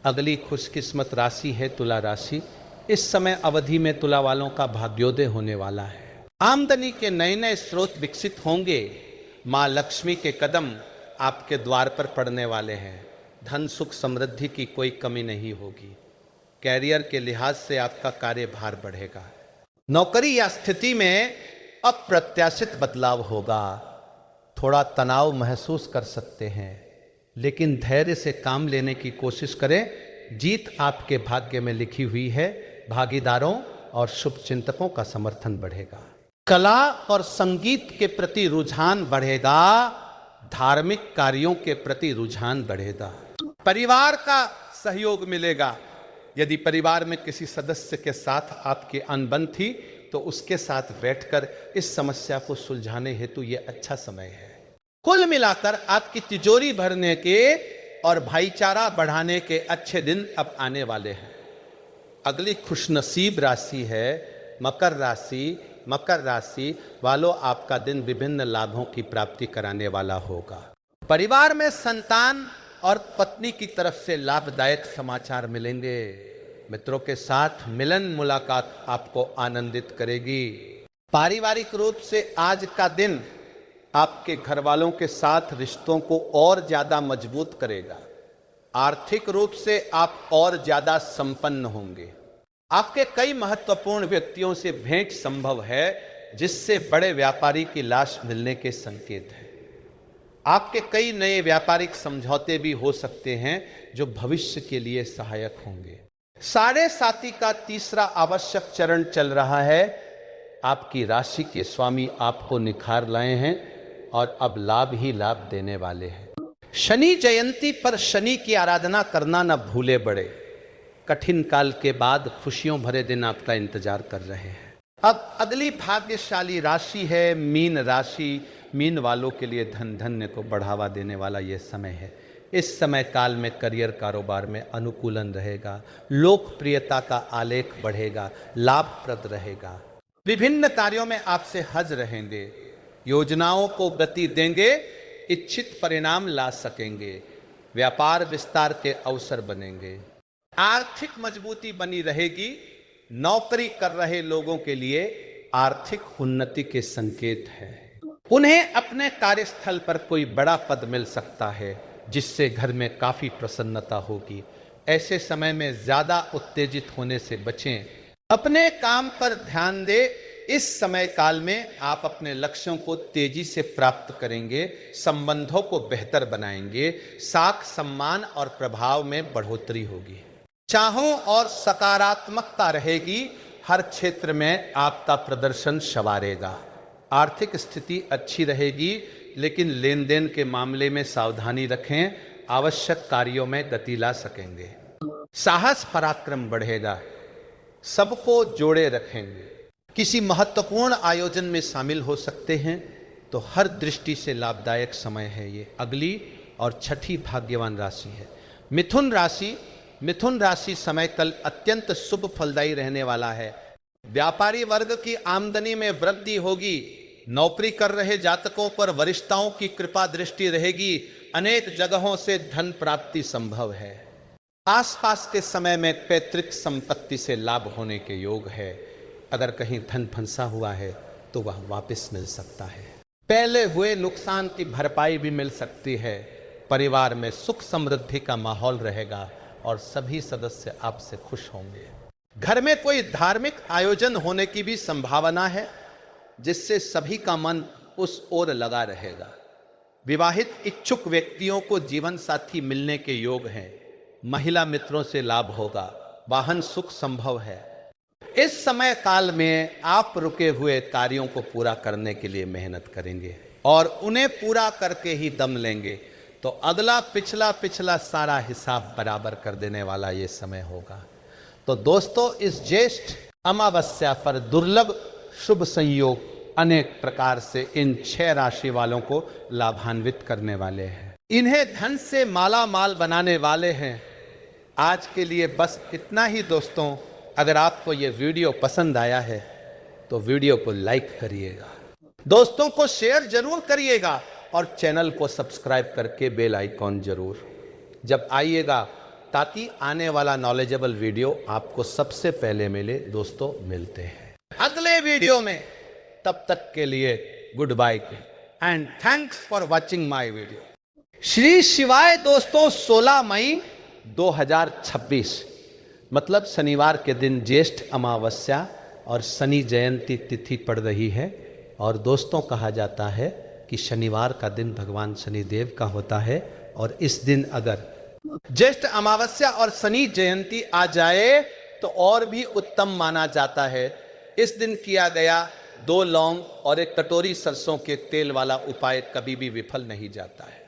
अगली खुशकिस्मत राशि है तुला राशि। इस समय अवधि में तुला वालों का भाग्योदय होने वाला है। आमदनी के नए नए स्रोत विकसित होंगे। माँ लक्ष्मी के कदम आपके द्वार पर पड़ने वाले हैं। धन सुख समृद्धि की कोई कमी नहीं होगी। कैरियर के लिहाज से आपका कार्यभार बढ़ेगा। नौकरी या स्थिति में अप्रत्याशित बदलाव होगा। थोड़ा तनाव महसूस कर सकते हैं, लेकिन धैर्य से काम लेने की कोशिश करें। जीत आपके भाग्य में लिखी हुई है। भागीदारों और शुभ चिंतकों का समर्थन बढ़ेगा। कला और संगीत के प्रति रुझान बढ़ेगा। धार्मिक कार्यों के प्रति रुझान बढ़ेगा, परिवार का सहयोग मिलेगा। यदि परिवार में किसी सदस्य के साथ आपकी अनबन थी तो उसके साथ बैठकर इस समस्या को सुलझाने हेतु ये अच्छा समय है। कुल मिलाकर आपकी तिजोरी भरने के और भाईचारा बढ़ाने के अच्छे दिन अब आने वाले हैं। अगली खुशनसीब राशि है मकर राशि। मकर राशि वालों, आपका दिन विभिन्न लाभों की प्राप्ति कराने वाला होगा। परिवार में संतान और पत्नी की तरफ से लाभदायक समाचार मिलेंगे। मित्रों के साथ मिलन मुलाकात आपको आनंदित करेगी। पारिवारिक रूप से आज का दिन आपके घर वालों के साथ रिश्तों को और ज्यादा मजबूत करेगा। आर्थिक रूप से आप और ज्यादा संपन्न होंगे। आपके कई महत्वपूर्ण व्यक्तियों से भेंट संभव है, जिससे बड़े व्यापारी की लाश मिलने के संकेत हैं। आपके कई नए व्यापारिक समझौते भी हो सकते हैं जो भविष्य के लिए सहायक होंगे। साढ़े साथी का तीसरा आवश्यक चरण चल रहा है। आपकी राशि के स्वामी आपको निखार लाए हैं और अब लाभ ही लाभ देने वाले हैं। शनि जयंती पर शनि की आराधना करना न भूले बड़े। कठिन काल के बाद खुशियों भरे दिन आपका इंतजार कर रहे हैं। अब अगली भाग्यशाली राशि है मीन राशि। मीन वालों के लिए धन धन्य को बढ़ावा देने वाला यह समय है। इस समय काल में करियर कारोबार में अनुकूलन रहेगा। लोकप्रियता का आलेख बढ़ेगा, लाभप्रद रहेगा। विभिन्न कार्यों में आपसे हज रहेंगे। योजनाओं को गति देंगे, इच्छित परिणाम ला सकेंगे। व्यापार विस्तार के अवसर बनेंगे। आर्थिक मजबूती बनी रहेगी। नौकरी कर रहे लोगों के लिए आर्थिक उन्नति के संकेत है। उन्हें अपने कार्यस्थल पर कोई बड़ा पद मिल सकता है, जिससे घर में काफी प्रसन्नता होगी। ऐसे समय में ज्यादा उत्तेजित होने से बचें। अपने काम पर ध्यान दें। इस समय काल में आप अपने लक्ष्यों को तेजी से प्राप्त करेंगे, संबंधों को बेहतर बनाएंगे, साख सम्मान और प्रभाव में बढ़ोतरी होगी। चाहों और सकारात्मकता रहेगी। हर क्षेत्र में आपका प्रदर्शन संवारेगा। आर्थिक स्थिति अच्छी रहेगी, लेकिन लेन देन के मामले में सावधानी रखें। आवश्यक कार्यों में गति ला सकेंगे। साहस पराक्रम बढ़ेगा। सबको जोड़े रखेंगे। किसी महत्वपूर्ण आयोजन में शामिल हो सकते हैं, तो हर दृष्टि से लाभदायक समय है ये। अगली और छठी भाग्यवान राशि है मिथुन राशि। मिथुन राशि समय कल अत्यंत शुभ फलदायी रहने वाला है। व्यापारी वर्ग की आमदनी में वृद्धि होगी। नौकरी कर रहे जातकों पर वरिष्ठों की कृपा दृष्टि रहेगी। अनेक जगहों से धन प्राप्ति संभव है। आसपास के समय में पैतृक संपत्ति से लाभ होने के योग है। अगर कहीं धन फंसा हुआ है तो वह वापस मिल सकता है। पहले हुए नुकसान की भरपाई भी मिल सकती है। परिवार में सुख समृद्धि का माहौल रहेगा और सभी सदस्य आपसे खुश होंगे। घर में कोई धार्मिक आयोजन होने की भी संभावना है, जिससे सभी का मन उस ओर लगा रहेगा। विवाहित इच्छुक व्यक्तियों को जीवन साथी मिलने के योग हैं। महिला मित्रों से लाभ होगा। वाहन सुख संभव है। इस समय काल में आप रुके हुए कार्यों को पूरा करने के लिए मेहनत करेंगे और उन्हें पूरा करके ही दम लेंगे, तो अगला पिछला सारा हिसाब बराबर कर देने वाला ये समय होगा। तो दोस्तों, इस ज्येष्ठ अमावस्या पर दुर्लभ शुभ संयोग अनेक प्रकार से इन 6 राशि वालों को लाभान्वित करने वाले हैं। इन्हें धन से माला माल बनाने वाले हैं। आज के लिए बस इतना ही दोस्तों। अगर आपको ये वीडियो पसंद आया है तो वीडियो को लाइक करिएगा, दोस्तों को शेयर जरूर करिएगा और चैनल को सब्सक्राइब करके बेल आइकॉन जरूर जब आइएगा, ताकि आने वाला नॉलेजेबल वीडियो आपको सबसे पहले मिले। दोस्तों, मिलते हैं अगले वीडियो में। तब तक के लिए good bye and thanks for watching my video. Shri Shivaya दोस्तों, 16 मई 2026 मतलब शनिवार के दिन ज्येष्ठ अमावस्या और शनि जयंती तिथि पड़ रही है। और दोस्तों, कहा जाता है कि शनिवार का दिन भगवान शनिदेव का होता है, और इस दिन अगर ज्येष्ठ अमावस्या और शनि जयंती आ जाए तो और भी उत्तम माना जाता है। इस दिन किया गया 2 लौंग और 1 कटोरी सरसों के तेल वाला उपाय कभी भी विफल नहीं जाता है।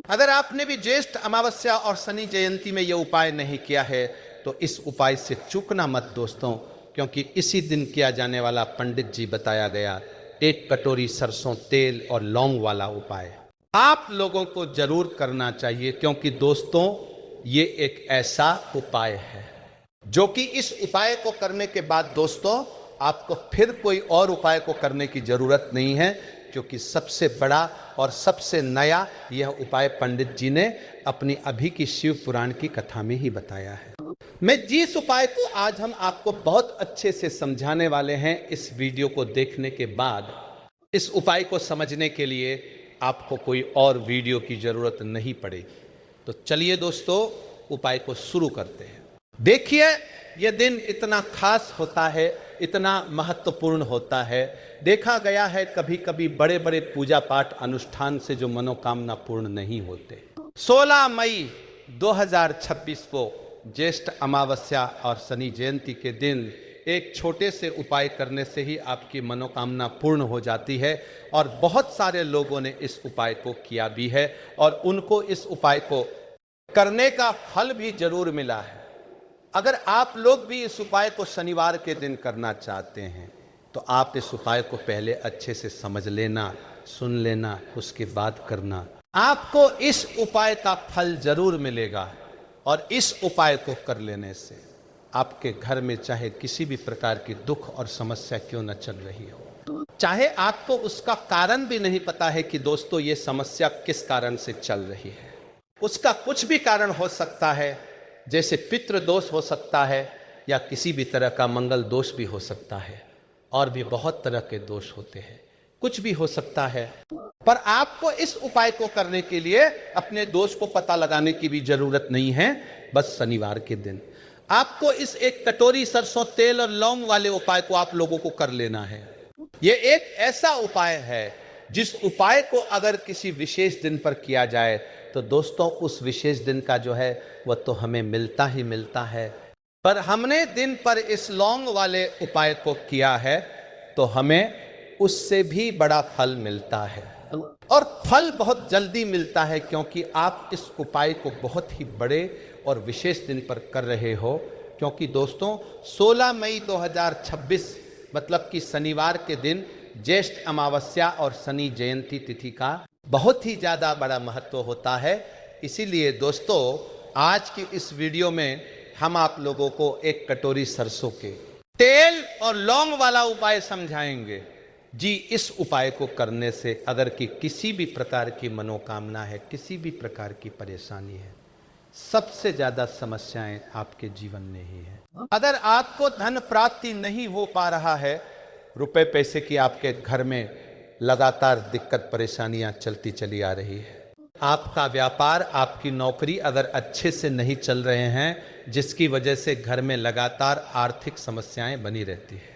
अगर आपने भी ज्येष्ठ अमावस्या और शनि जयंती में यह उपाय नहीं किया है तो इस उपाय से चूकना मत दोस्तों, क्योंकि इसी दिन किया जाने वाला पंडित जी बताया गया 1 कटोरी सरसों तेल और लौंग वाला उपाय आप लोगों को जरूर करना चाहिए, क्योंकि दोस्तों ये एक ऐसा उपाय है जो कि इस उपाय को करने के बाद दोस्तों आपको फिर कोई और उपाय को करने की जरूरत नहीं है, क्योंकि सबसे बड़ा और सबसे नया यह उपाय पंडित जी ने अपनी अभी की शिव पुराण की कथा में ही बताया है। मैं जिस उपाय को आज हम आपको बहुत अच्छे से समझाने वाले हैं, इस वीडियो को देखने के बाद इस उपाय को समझने के लिए आपको कोई और वीडियो की जरूरत नहीं पड़ेगी। तो चलिए दोस्तों उपाय को शुरू करते हैं। देखिए यह दिन इतना खास होता है, इतना महत्वपूर्ण होता है। देखा गया है कभी कभी बड़े बड़े पूजा पाठ अनुष्ठान से जो मनोकामना पूर्ण नहीं होते। 16 मई 2026 को ज्येष्ठ अमावस्या और शनि जयंती के दिन एक छोटे से उपाय करने से ही आपकी मनोकामना पूर्ण हो जाती है, और बहुत सारे लोगों ने इस उपाय को किया भी है और उनको इस उपाय को करने का फल भी जरूर मिला है। अगर आप लोग भी इस उपाय को शनिवार के दिन करना चाहते हैं तो आप इस उपाय को पहले अच्छे से समझ लेना, सुन लेना, उसके बाद करना। आपको इस उपाय का फल जरूर मिलेगा, और इस उपाय को कर लेने से आपके घर में चाहे किसी भी प्रकार की दुख और समस्या क्यों न चल रही हो, चाहे आपको उसका कारण भी नहीं पता है कि दोस्तों ये समस्या किस कारण से चल रही है, उसका कुछ भी कारण हो सकता है, जैसे पितृ दोष हो सकता है या किसी भी तरह का मंगल दोष भी हो सकता है, और भी बहुत तरह के दोष होते हैं, कुछ भी हो सकता है। पर आपको इस उपाय को करने के लिए अपने दोष को पता लगाने की भी जरूरत नहीं है। बस शनिवार के दिन आपको इस 1 कटोरी सरसों तेल और लौंग वाले उपाय को आप लोगों को कर लेना है। यह एक ऐसा उपाय है जिस उपाय को अगर किसी विशेष दिन पर किया जाए तो दोस्तों उस विशेष दिन का जो है वह तो हमें मिलता ही मिलता है। पर हमने दिन पर इस लौंग वाले उपाय को किया है तो हमें उससे भी बड़ा फल मिलता है, और फल बहुत जल्दी मिलता है, क्योंकि आप इस उपाय को बहुत ही बड़े और विशेष दिन पर कर रहे हो। क्योंकि दोस्तों 16 मई 2026 मतलब कि शनिवार के दिन ज्येष्ठ अमावस्या और शनि जयंती तिथि का बहुत ही ज़्यादा बड़ा महत्व होता है। इसीलिए दोस्तों आज की इस वीडियो में हम आप लोगों को 1 कटोरी सरसों के तेल और लौंग वाला उपाय समझाएंगे। जी इस उपाय को करने से अगर कि किसी भी प्रकार की मनोकामना है, किसी भी प्रकार की परेशानी है, सबसे ज्यादा समस्याएं आपके जीवन में ही है। अगर आपको धन प्राप्ति नहीं हो पा रहा है, रुपए पैसे की आपके घर में लगातार दिक्कत परेशानियां चलती चली आ रही है, आपका व्यापार, आपकी नौकरी अगर अच्छे से नहीं चल रहे हैं, जिसकी वजह से घर में लगातार आर्थिक समस्याएं बनी रहती है,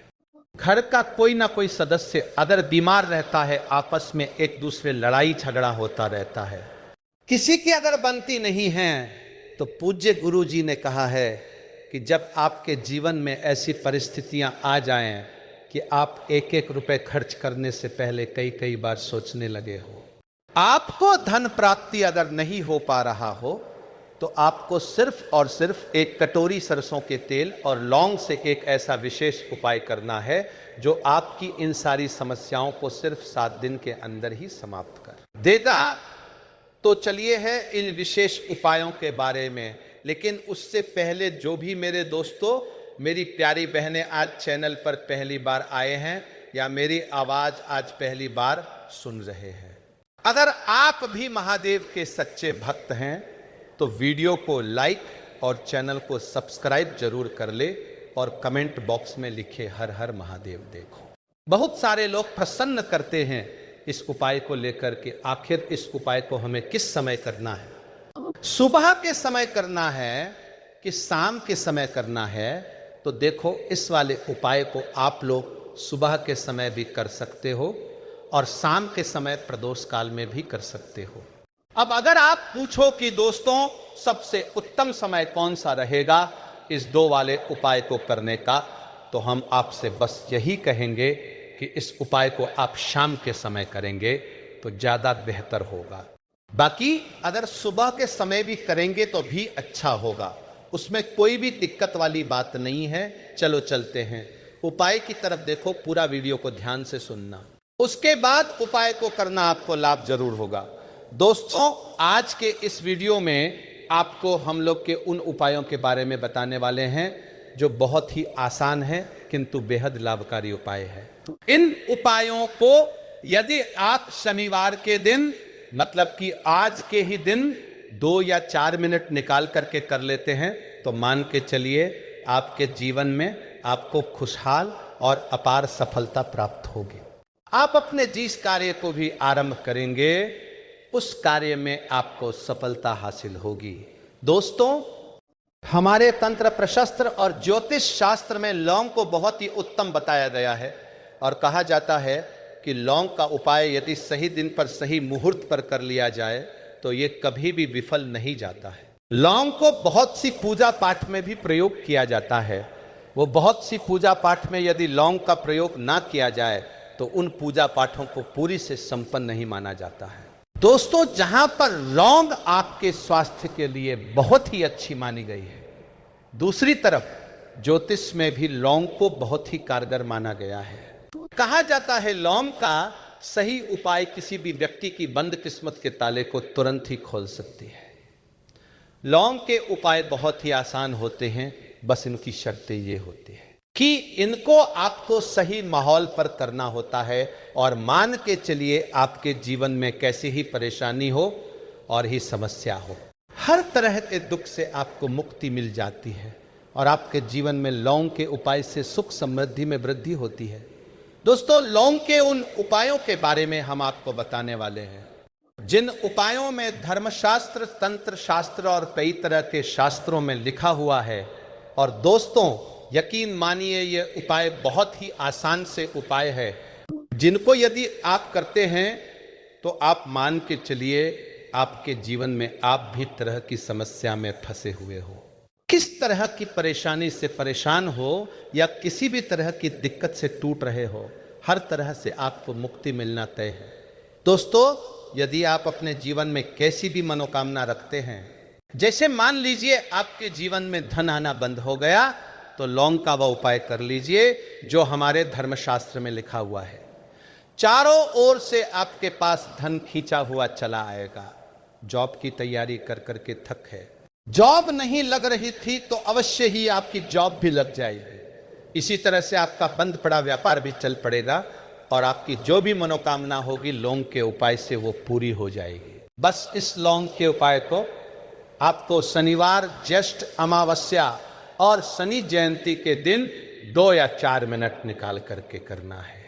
घर का कोई ना कोई सदस्य अगर बीमार रहता है, आपस में एक दूसरे लड़ाई झगड़ा होता रहता है, किसी की अगर बनती नहीं है, तो पूज्य गुरु जी ने कहा है कि जब आपके जीवन में ऐसी परिस्थितियां आ जाएं कि आप 1-1 रुपए खर्च करने से पहले कई बार सोचने लगे हो, आपको धन प्राप्ति अगर नहीं हो पा रहा हो, तो आपको सिर्फ और सिर्फ 1 कटोरी सरसों के तेल और लौंग से एक ऐसा विशेष उपाय करना है जो आपकी इन सारी समस्याओं को सिर्फ 7 दिन के अंदर ही समाप्त कर देगा। तो चलिए है इन विशेष उपायों के बारे में, लेकिन उससे पहले जो भी मेरे दोस्तों, मेरी प्यारी बहनें आज चैनल पर पहली बार आए हैं या मेरी आवाज़ आज पहली बार सुन रहे हैं, अगर आप भी महादेव के सच्चे भक्त हैं तो वीडियो को लाइक और चैनल को सब्सक्राइब जरूर कर ले, और कमेंट बॉक्स में लिखे हर हर महादेव देखो। बहुत सारे लोग प्रश्न करते हैं इस उपाय को लेकर के, आखिर इस उपाय को हमें किस समय करना है, सुबह के समय करना है कि शाम के समय करना है। तो देखो इस वाले उपाय को आप लोग सुबह के समय भी कर सकते हो और शाम के समय प्रदोष काल में भी कर सकते हो। अब अगर आप पूछो कि दोस्तों सबसे उत्तम समय कौन सा रहेगा इस 2 वाले उपाय को करने का, तो हम आपसे बस यही कहेंगे कि इस उपाय को आप शाम के समय करेंगे तो ज़्यादा बेहतर होगा। बाकी अगर सुबह के समय भी करेंगे तो भी अच्छा होगा, उसमें कोई भी दिक्कत वाली बात नहीं है। चलो चलते हैं उपाय की तरफ। देखो, पूरा वीडियो को ध्यान से सुनना, उसके बाद उपाय को करना, आपको लाभ जरूर होगा। दोस्तों, आज के इस वीडियो में आपको हम लोग के उन उपायों के बारे में बताने वाले हैं जो बहुत ही आसान है किंतु बेहद लाभकारी उपाय है। इन उपायों को यदि आप शनिवार के दिन, मतलब कि आज के ही दिन 2 या 4 मिनट निकाल करके कर लेते हैं तो मान के चलिए आपके जीवन में आपको खुशहाल और अपार सफलता प्राप्त होगी। आप अपने जिस कार्य को भी आरंभ करेंगे उस कार्य में आपको सफलता हासिल होगी। दोस्तों, हमारे तंत्र प्रशस्त्र और ज्योतिष शास्त्र में लौंग को बहुत ही उत्तम बताया गया है और कहा जाता है कि लौंग का उपाय यदि सही दिन पर सही मुहूर्त पर कर लिया जाए तो ये कभी भी विफल नहीं जाता है। लौंग को बहुत सी पूजा पाठ में भी प्रयोग किया जाता है। वो बहुत सी पूजा पाठ में यदि लौंग का प्रयोग ना किया जाए तो उन पूजा पाठों को पूरी से संपन्न नहीं माना जाता है। दोस्तों, जहां पर लौंग आपके स्वास्थ्य के लिए बहुत ही अच्छी मानी गई है, दूसरी तरफ ज्योतिष में भी लौंग को बहुत ही कारगर माना गया है। कहा जाता है लौंग का सही उपाय किसी भी व्यक्ति की बंद किस्मत के ताले को तुरंत ही खोल सकती है। लौंग के उपाय बहुत ही आसान होते हैं, बस इनकी शर्तें ये होती है कि इनको आपको सही माहौल पर करना होता है और मान के चलिए आपके जीवन में कैसी ही परेशानी हो और ही समस्या हो, हर तरह के दुख से आपको मुक्ति मिल जाती है और आपके जीवन में लौंग के उपाय से सुख समृद्धि में वृद्धि होती है। दोस्तों, लौंग के उन उपायों के बारे में हम आपको बताने वाले हैं जिन उपायों में धर्मशास्त्र, तंत्र शास्त्र और कई तरह के शास्त्रों में लिखा हुआ है। और दोस्तों, यकीन मानिए ये उपाय बहुत ही आसान से उपाय है जिनको यदि आप करते हैं तो आप मान के चलिए आपके जीवन में आप भी तरह की समस्या में फंसे हुए हो, किस तरह की परेशानी से परेशान हो या किसी भी तरह की दिक्कत से टूट रहे हो, हर तरह से आपको मुक्ति मिलना तय है। दोस्तों, यदि आप अपने जीवन में कैसी भी मनोकामना रखते हैं, जैसे मान लीजिए आपके जीवन में धन आना बंद हो गया, तो लौंग का वह उपाय कर लीजिए जो हमारे धर्मशास्त्र में लिखा हुआ है। चारों ओर से आपके पास धन खींचा हुआ चला आएगा। जॉब की तैयारी कर करके थक है, जॉब नहीं लग रही थी तो अवश्य ही आपकी जॉब भी लग जाएगी। इसी तरह से आपका बंद पड़ा व्यापार भी चल पड़ेगा और आपकी जो भी मनोकामना होगी लौंग के उपाय से वो पूरी हो जाएगी। बस इस लौंग के उपाय को आपको शनिवार, ज्येष्ठ अमावस्या और शनि जयंती के दिन 2 या 4 मिनट निकाल करके करना है।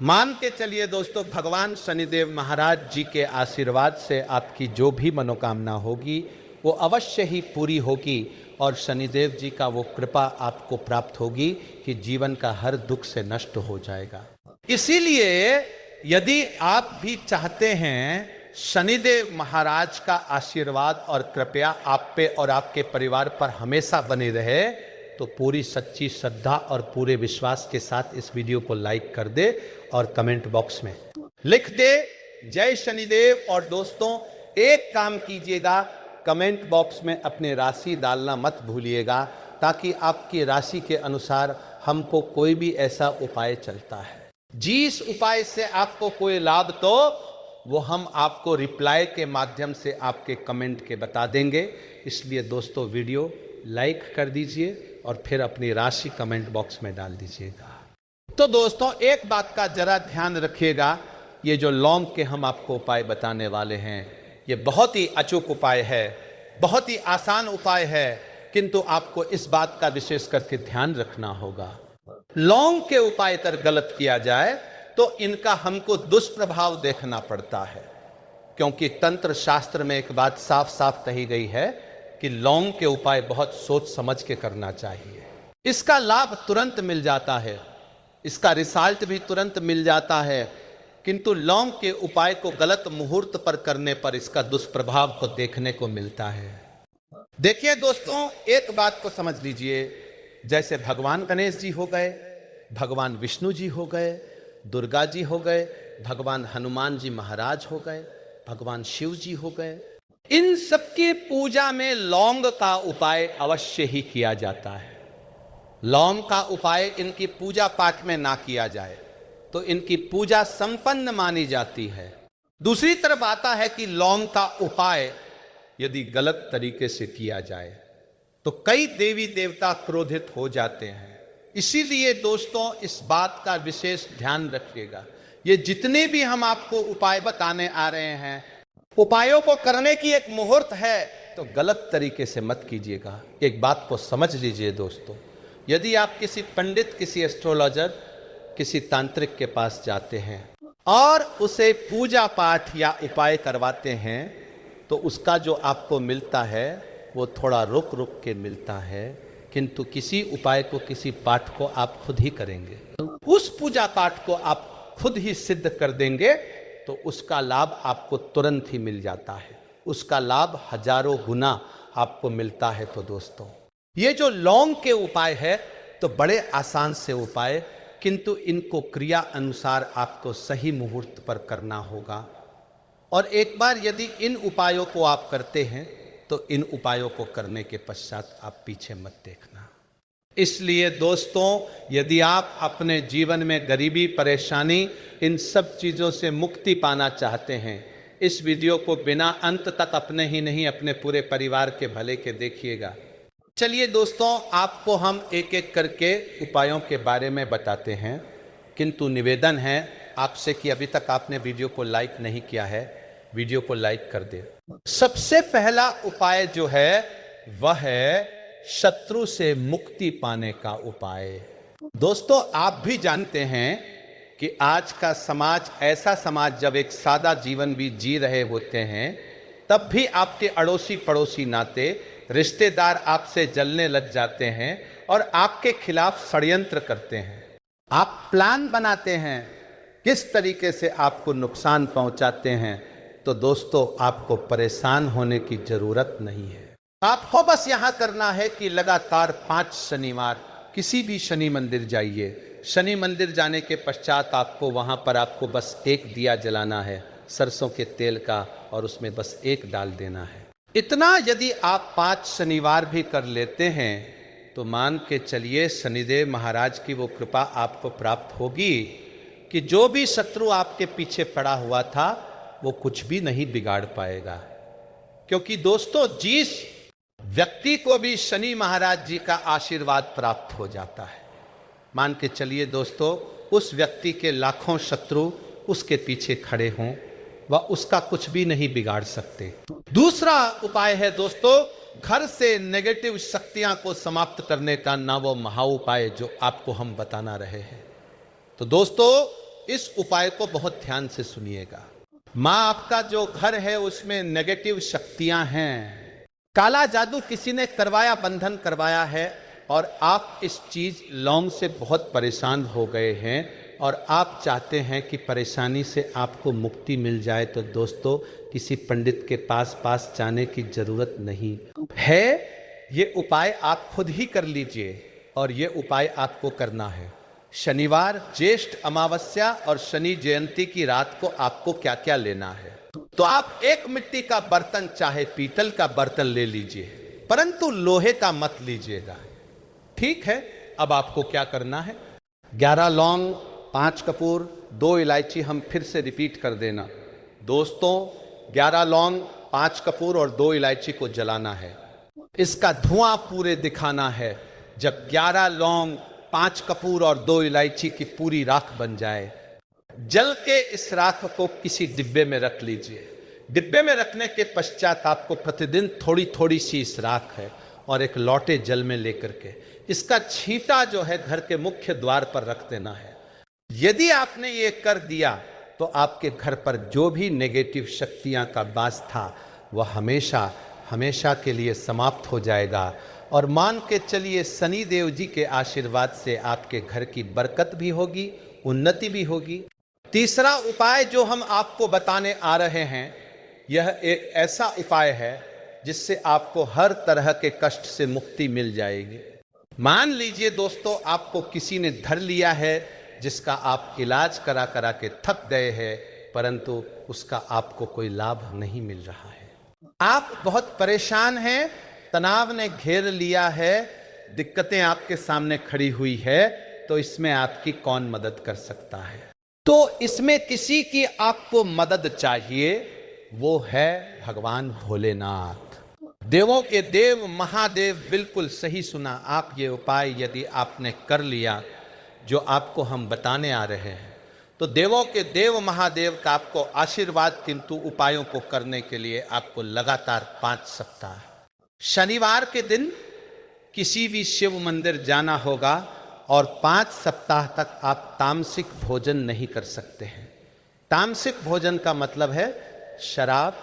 मान के चलिए दोस्तों, भगवान शनिदेव महाराज जी के आशीर्वाद से आपकी जो भी मनोकामना होगी वो अवश्य ही पूरी होगी और शनिदेव जी का वो कृपा आपको प्राप्त होगी कि जीवन का हर दुख से नष्ट हो जाएगा। इसीलिए यदि आप भी चाहते हैं शनिदेव महाराज का आशीर्वाद और कृपया आप पे और आपके परिवार पर हमेशा बनी रहे, तो पूरी सच्ची श्रद्धा और पूरे विश्वास के साथ इस वीडियो को लाइक कर दे और कमेंट बॉक्स में लिख दे जय शनिदेव। और दोस्तों, एक काम कीजिएगा, कमेंट बॉक्स में अपनी राशि डालना मत भूलिएगा ताकि आपकी राशि के अनुसार हमको कोई भी ऐसा उपाय चलता है, जिस उपाय से आपको कोई लाभ तो वो हम आपको रिप्लाई के माध्यम से आपके कमेंट के बता देंगे। इसलिए दोस्तों, वीडियो लाइक कर दीजिए और फिर अपनी राशि कमेंट बॉक्स में डाल दीजिएगा। तो दोस्तों, एक बात का जरा ध्यान रखिएगा, ये जो लौंग के हम आपको उपाय बताने वाले हैं ये बहुत ही अचूक उपाय है, बहुत ही आसान उपाय है, किंतु आपको इस बात का विशेष करके ध्यान रखना होगा। लौंग के उपाय अगर गलत किया जाए तो इनका हमको दुष्प्रभाव देखना पड़ता है, क्योंकि तंत्र शास्त्र में एक बात साफ साफ कही गई है कि लौंग के उपाय बहुत सोच समझ के करना चाहिए। इसका लाभ तुरंत मिल जाता है, इसका रिजल्ट भी तुरंत मिल जाता है, किंतु लौंग के उपाय को गलत मुहूर्त पर करने पर इसका दुष्प्रभाव को देखने को मिलता है। देखिए दोस्तों, एक बात को समझ लीजिए, जैसे भगवान गणेश जी हो गए, भगवान विष्णु जी हो गए, दुर्गा जी हो गए, भगवान हनुमान जी महाराज हो गए, भगवान शिव जी हो गए। इन सबकी पूजा में लौंग का उपाय अवश्य ही किया जाता है। लौंग का उपाय इनकी पूजा पाठ में ना किया जाए तो इनकी पूजा संपन्न मानी जाती है। दूसरी तरफ आता है कि लौंग का उपाय यदि गलत तरीके से किया जाए तो कई देवी देवता क्रोधित हो जाते हैं। इसीलिए दोस्तों इस बात का विशेष ध्यान रखिएगा। ये जितने भी हम आपको उपाय बताने आ रहे हैं, उपायों को करने की एक मुहूर्त है तो गलत तरीके से मत कीजिएगा। एक बात को समझ लीजिए दोस्तों, यदि आप किसी पंडित, किसी एस्ट्रोलॉजर, किसी तांत्रिक के पास जाते हैं और उसे पूजा पाठ या उपाय करवाते हैं तो उसका जो आपको मिलता है वो थोड़ा रुक रुक के मिलता है, किंतु किसी उपाय को, किसी पाठ को आप खुद ही करेंगे, उस पूजा पाठ को आप खुद ही सिद्ध कर देंगे तो उसका लाभ आपको तुरंत ही मिल जाता है। उसका लाभ हजारों गुना आपको मिलता है। तो दोस्तों ये जो लौंग के उपाय है तो बड़े आसान से उपाय, किंतु इनको क्रिया अनुसार आपको सही मुहूर्त पर करना होगा। और एक बार यदि इन उपायों को आप करते हैं तो इन उपायों को करने के पश्चात आप पीछे मत देखना। इसलिए दोस्तों यदि आप अपने जीवन में गरीबी, परेशानी, इन सब चीज़ों से मुक्ति पाना चाहते हैं, इस वीडियो को बिना अंत तक अपने ही नहीं अपने पूरे परिवार के भले के देखिएगा। चलिए दोस्तों आपको हम एक एक करके उपायों के बारे में बताते हैं, किंतु निवेदन है आपसे कि अभी तक आपने वीडियो को लाइक नहीं किया है, वीडियो को लाइक कर दे। सबसे पहला उपाय जो है वह है शत्रु से मुक्ति पाने का उपाय। दोस्तों आप भी जानते हैं कि आज का समाज ऐसा समाज, जब एक सादा जीवन भी जी रहे होते हैं तब भी आपके अड़ोसी पड़ोसी नाते रिश्तेदार आपसे जलने लग जाते हैं और आपके खिलाफ षड्यंत्र करते हैं। आप प्लान बनाते हैं किस तरीके से आपको नुकसान पहुंचाते हैं। तो दोस्तों आपको परेशान होने की जरूरत नहीं है। आपको बस यहां करना है कि लगातार 5 शनिवार किसी भी शनि मंदिर जाइए। शनि मंदिर जाने के पश्चात आपको वहां पर आपको बस एक दिया जलाना है सरसों के तेल का, और उसमें बस एक डाल देना है। इतना यदि आप 5 शनिवार भी कर लेते हैं तो मान के चलिए शनिदेव महाराज की वो कृपा आपको प्राप्त होगी कि जो भी शत्रु आपके पीछे पड़ा हुआ था वो कुछ भी नहीं बिगाड़ पाएगा। क्योंकि दोस्तों जिस व्यक्ति को भी शनि महाराज जी का आशीर्वाद प्राप्त हो जाता है, मान के चलिए दोस्तों उस व्यक्ति के लाखों शत्रु उसके पीछे खड़े हों, वह उसका कुछ भी नहीं बिगाड़ सकते। दूसरा उपाय है दोस्तों घर से नेगेटिव शक्तियां को समाप्त करने का ना वो महा उपाय जो आपको हम बताना रहे हैं। तो दोस्तों इस उपाय को बहुत ध्यान से सुनिएगा। माँ आपका जो घर है उसमें नेगेटिव शक्तियां हैं, काला जादू किसी ने करवाया, बंधन करवाया है और आप इस चीज लौंग से बहुत परेशान हो गए हैं और आप चाहते हैं कि परेशानी से आपको मुक्ति मिल जाए। तो दोस्तों किसी पंडित के पास जाने की जरूरत नहीं है। ये उपाय आप खुद ही कर लीजिए और ये उपाय आपको करना है। शनिवार, ज्येष्ठ अमावस्या और शनि जयंती की रात को आपको क्या क्या लेना है। तो आप एक मिट्टी का बर्तन, चाहे पीतल का बर्तन ले लीजिए, परंतु लोहे का मत लीजिएगा। ठीक है, अब आपको क्या करना है, 11 लौंग, 5 कपूर, 2 इलायची, हम फिर से रिपीट कर देना दोस्तों, 11 लौंग, 5 कपूर और 2 इलायची को जलाना है। इसका धुआं पूरे दिखाना है। जब 11 लौंग, 5 कपूर और 2 इलायची की पूरी राख बन जाए, जल के इस राख को किसी डिब्बे में रख लीजिए। डिब्बे में रखने के पश्चात आपको प्रतिदिन थोड़ी थोड़ी सी इस राख है और एक लौटे जल में लेकर के इसका छींटा जो है घर के मुख्य द्वार पर रख देना है। यदि आपने ये कर दिया तो आपके घर पर जो भी नेगेटिव शक्तियां का वास था वह हमेशा हमेशा के लिए समाप्त हो जाएगा। और मान के चलिए शनि देव जी के आशीर्वाद से आपके घर की बरकत भी होगी, उन्नति भी होगी। तीसरा उपाय जो हम आपको बताने आ रहे हैं यह एक ऐसा उपाय है जिससे आपको हर तरह के कष्ट से मुक्ति मिल जाएगी। मान लीजिए दोस्तों आपको किसी ने धर लिया है, जिसका आप इलाज करा करा के थक गए हैं, परंतु उसका आपको कोई लाभ नहीं मिल रहा है। आप बहुत परेशान हैं, तनाव ने घेर लिया है, दिक्कतें आपके सामने खड़ी हुई है, तो इसमें आपकी कौन मदद कर सकता है? तो इसमें किसी की आपको मदद चाहिए, वो है भगवान भोलेनाथ। देवों के देव महादेव, बिल्कुल सही सुना आप। ये उपाय यदि आपने कर लिया जो आपको हम बताने आ रहे हैं, तो देवों के देव महादेव का आपको आशीर्वाद, किंतु उपायों को करने के लिए आपको लगातार 5 सप्ताह शनिवार के दिन किसी भी शिव मंदिर जाना होगा और 5 सप्ताह तक आप तामसिक भोजन नहीं कर सकते हैं। तामसिक भोजन का मतलब है शराब,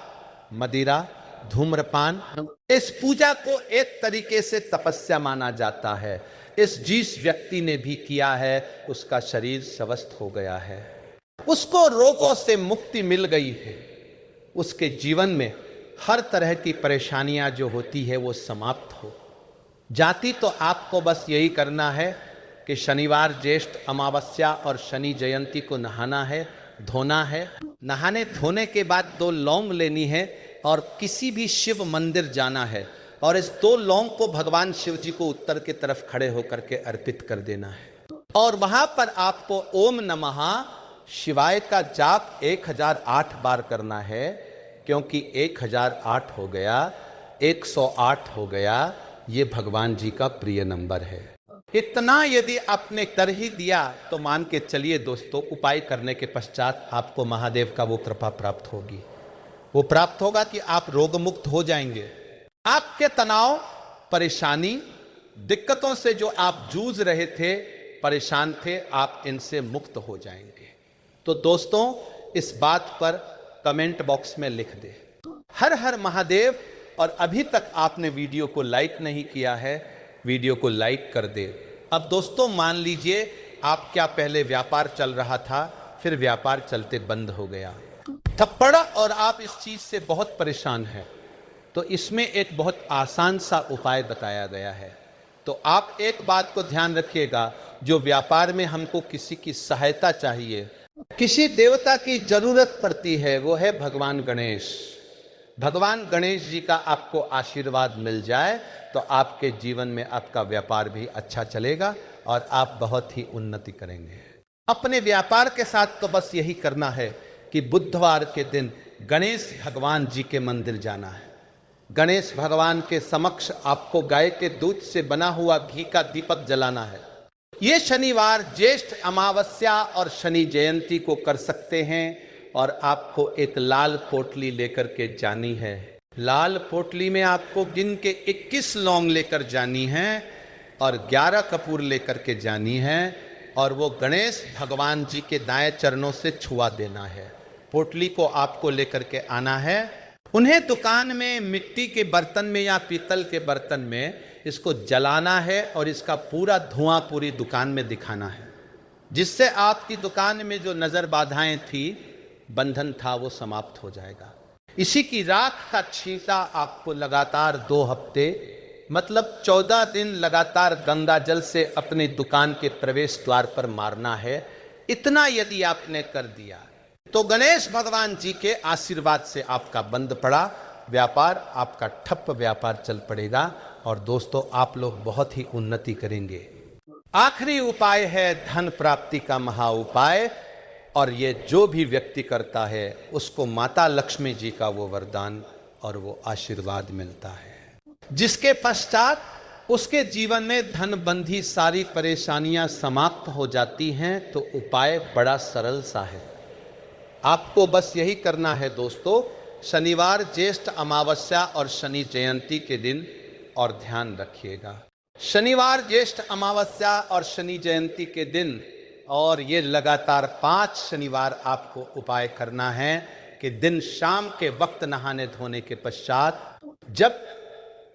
मदिरा, धूम्रपान। इस पूजा को एक तरीके से तपस्या माना जाता है। जिस व्यक्ति ने भी किया है उसका शरीर स्वस्थ हो गया है, उसको रोगों से मुक्ति मिल गई है, उसके जीवन में हर तरह की परेशानियां जो होती है वो समाप्त हो जाती। तो आपको बस यही करना है कि शनिवार, ज्येष्ठ अमावस्या और शनि जयंती को नहाना है, धोना है। नहाने धोने के बाद 2 लौंग लेनी है और किसी भी शिव मंदिर जाना है और इस 2 लौंग को भगवान शिव जी को उत्तर की तरफ खड़े होकर के अर्पित कर देना है। और वहां पर आपको ओम नमः शिवाय का जाप 1008 बार करना है, क्योंकि 1008 हो गया, 108 हो गया, ये भगवान जी का प्रिय नंबर है। इतना यदि आपने कर ही दिया तो मान के चलिए दोस्तों, उपाय करने के पश्चात आपको महादेव का वो कृपा प्राप्त होगी। वो प्राप्त होगा कि आप रोग मुक्त हो जाएंगे। आपके तनाव, परेशानी, दिक्कतों से जो आप जूझ रहे थे, परेशान थे, आप इनसे मुक्त हो जाएंगे। तो दोस्तों, इस बात पर कमेंट बॉक्स में लिख दे हर हर महादेव। और अभी तक आपने वीडियो को लाइक नहीं किया है, वीडियो को लाइक कर दे। अब दोस्तों मान लीजिए आप क्या पहले व्यापार चल रहा था, फिर व्यापार चलते बंद हो गया, थप्पड़, और आप इस चीज से बहुत परेशान हैं, तो इसमें एक बहुत आसान सा उपाय बताया गया है। तो आप एक बात को ध्यान रखिएगा, जो व्यापार में हमको किसी की सहायता चाहिए, किसी देवता की जरूरत पड़ती है, वो है भगवान गणेश। भगवान गणेश जी का आपको आशीर्वाद मिल जाए तो आपके जीवन में आपका व्यापार भी अच्छा चलेगा और आप बहुत ही उन्नति करेंगे। अपने व्यापार के साथ तो बस यही करना है कि बुधवार के दिन गणेश भगवान जी के मंदिर जाना है। गणेश भगवान के समक्ष आपको गाय के दूध से बना हुआ घी का दीपक जलाना है। ये शनिवार, ज्येष्ठ अमावस्या और शनि जयंती को कर सकते हैं। और आपको एक लाल पोटली लेकर के जानी है। लाल पोटली में आपको गिन के 21 लौंग लेकर जानी है और 11 कपूर लेकर के जानी है, और वो गणेश भगवान जी के दाएं चरणों से छुआ देना है। पोटली को आपको लेकर के आना है। उन्हें दुकान में मिट्टी के बर्तन में या पीतल के बर्तन में इसको जलाना है और इसका पूरा धुआं पूरी दुकान में दिखाना है, जिससे आपकी दुकान में जो नजर बाधाएं थी, बंधन था, वो समाप्त हो जाएगा। इसी की राख का छींटा आपको लगातार 2 हफ्ते, मतलब 14 दिन लगातार गंगा जल से अपनी दुकान के प्रवेश द्वार पर मारना है। इतना यदि आपने कर दिया तो गणेश भगवान जी के आशीर्वाद से आपका बंद पड़ा व्यापार, आपका ठप्प व्यापार चल पड़ेगा और दोस्तों आप लोग बहुत ही उन्नति करेंगे। आखिरी उपाय है धन प्राप्ति का महा उपाय, और ये जो भी व्यक्ति करता है उसको माता लक्ष्मी जी का वो वरदान और वो आशीर्वाद मिलता है, जिसके पश्चात उसके जीवन में धन बंधी सारी परेशानियां समाप्त हो जाती हैं। तो उपाय बड़ा सरल सा है, आपको बस यही करना है दोस्तों, शनिवार, ज्येष्ठ अमावस्या और शनि जयंती के दिन, और ध्यान रखिएगा शनिवार, ज्येष्ठ अमावस्या और शनि जयंती के दिन, और ये लगातार 5 शनिवार आपको उपाय करना है कि दिन शाम के वक्त नहाने धोने के पश्चात, जब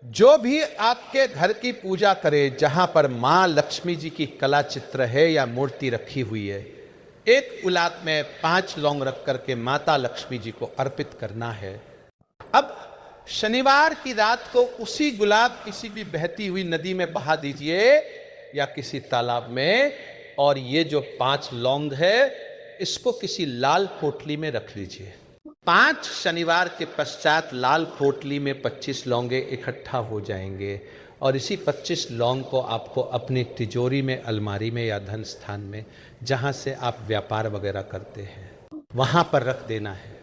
जो भी आपके घर की पूजा करे, जहां पर माँ लक्ष्मी जी की कला चित्र है या मूर्ति रखी हुई है, एक गुलाब में 5 लौंग रख करके माता लक्ष्मी जी को अर्पित करना है। अब शनिवार की रात को उसी गुलाब किसी भी बहती हुई नदी में बहा दीजिए या किसी तालाब में, और ये जो 5 लौंग है इसको किसी लाल पोटली में रख लीजिए। 5 शनिवार के पश्चात लाल पोटली में 25 लौंगे इकट्ठा हो जाएंगे और इसी 25 लौंग को आपको अपनी तिजोरी में, अलमारी में या धन स्थान में, जहाँ से आप व्यापार वगैरह करते हैं, वहाँ पर रख देना है।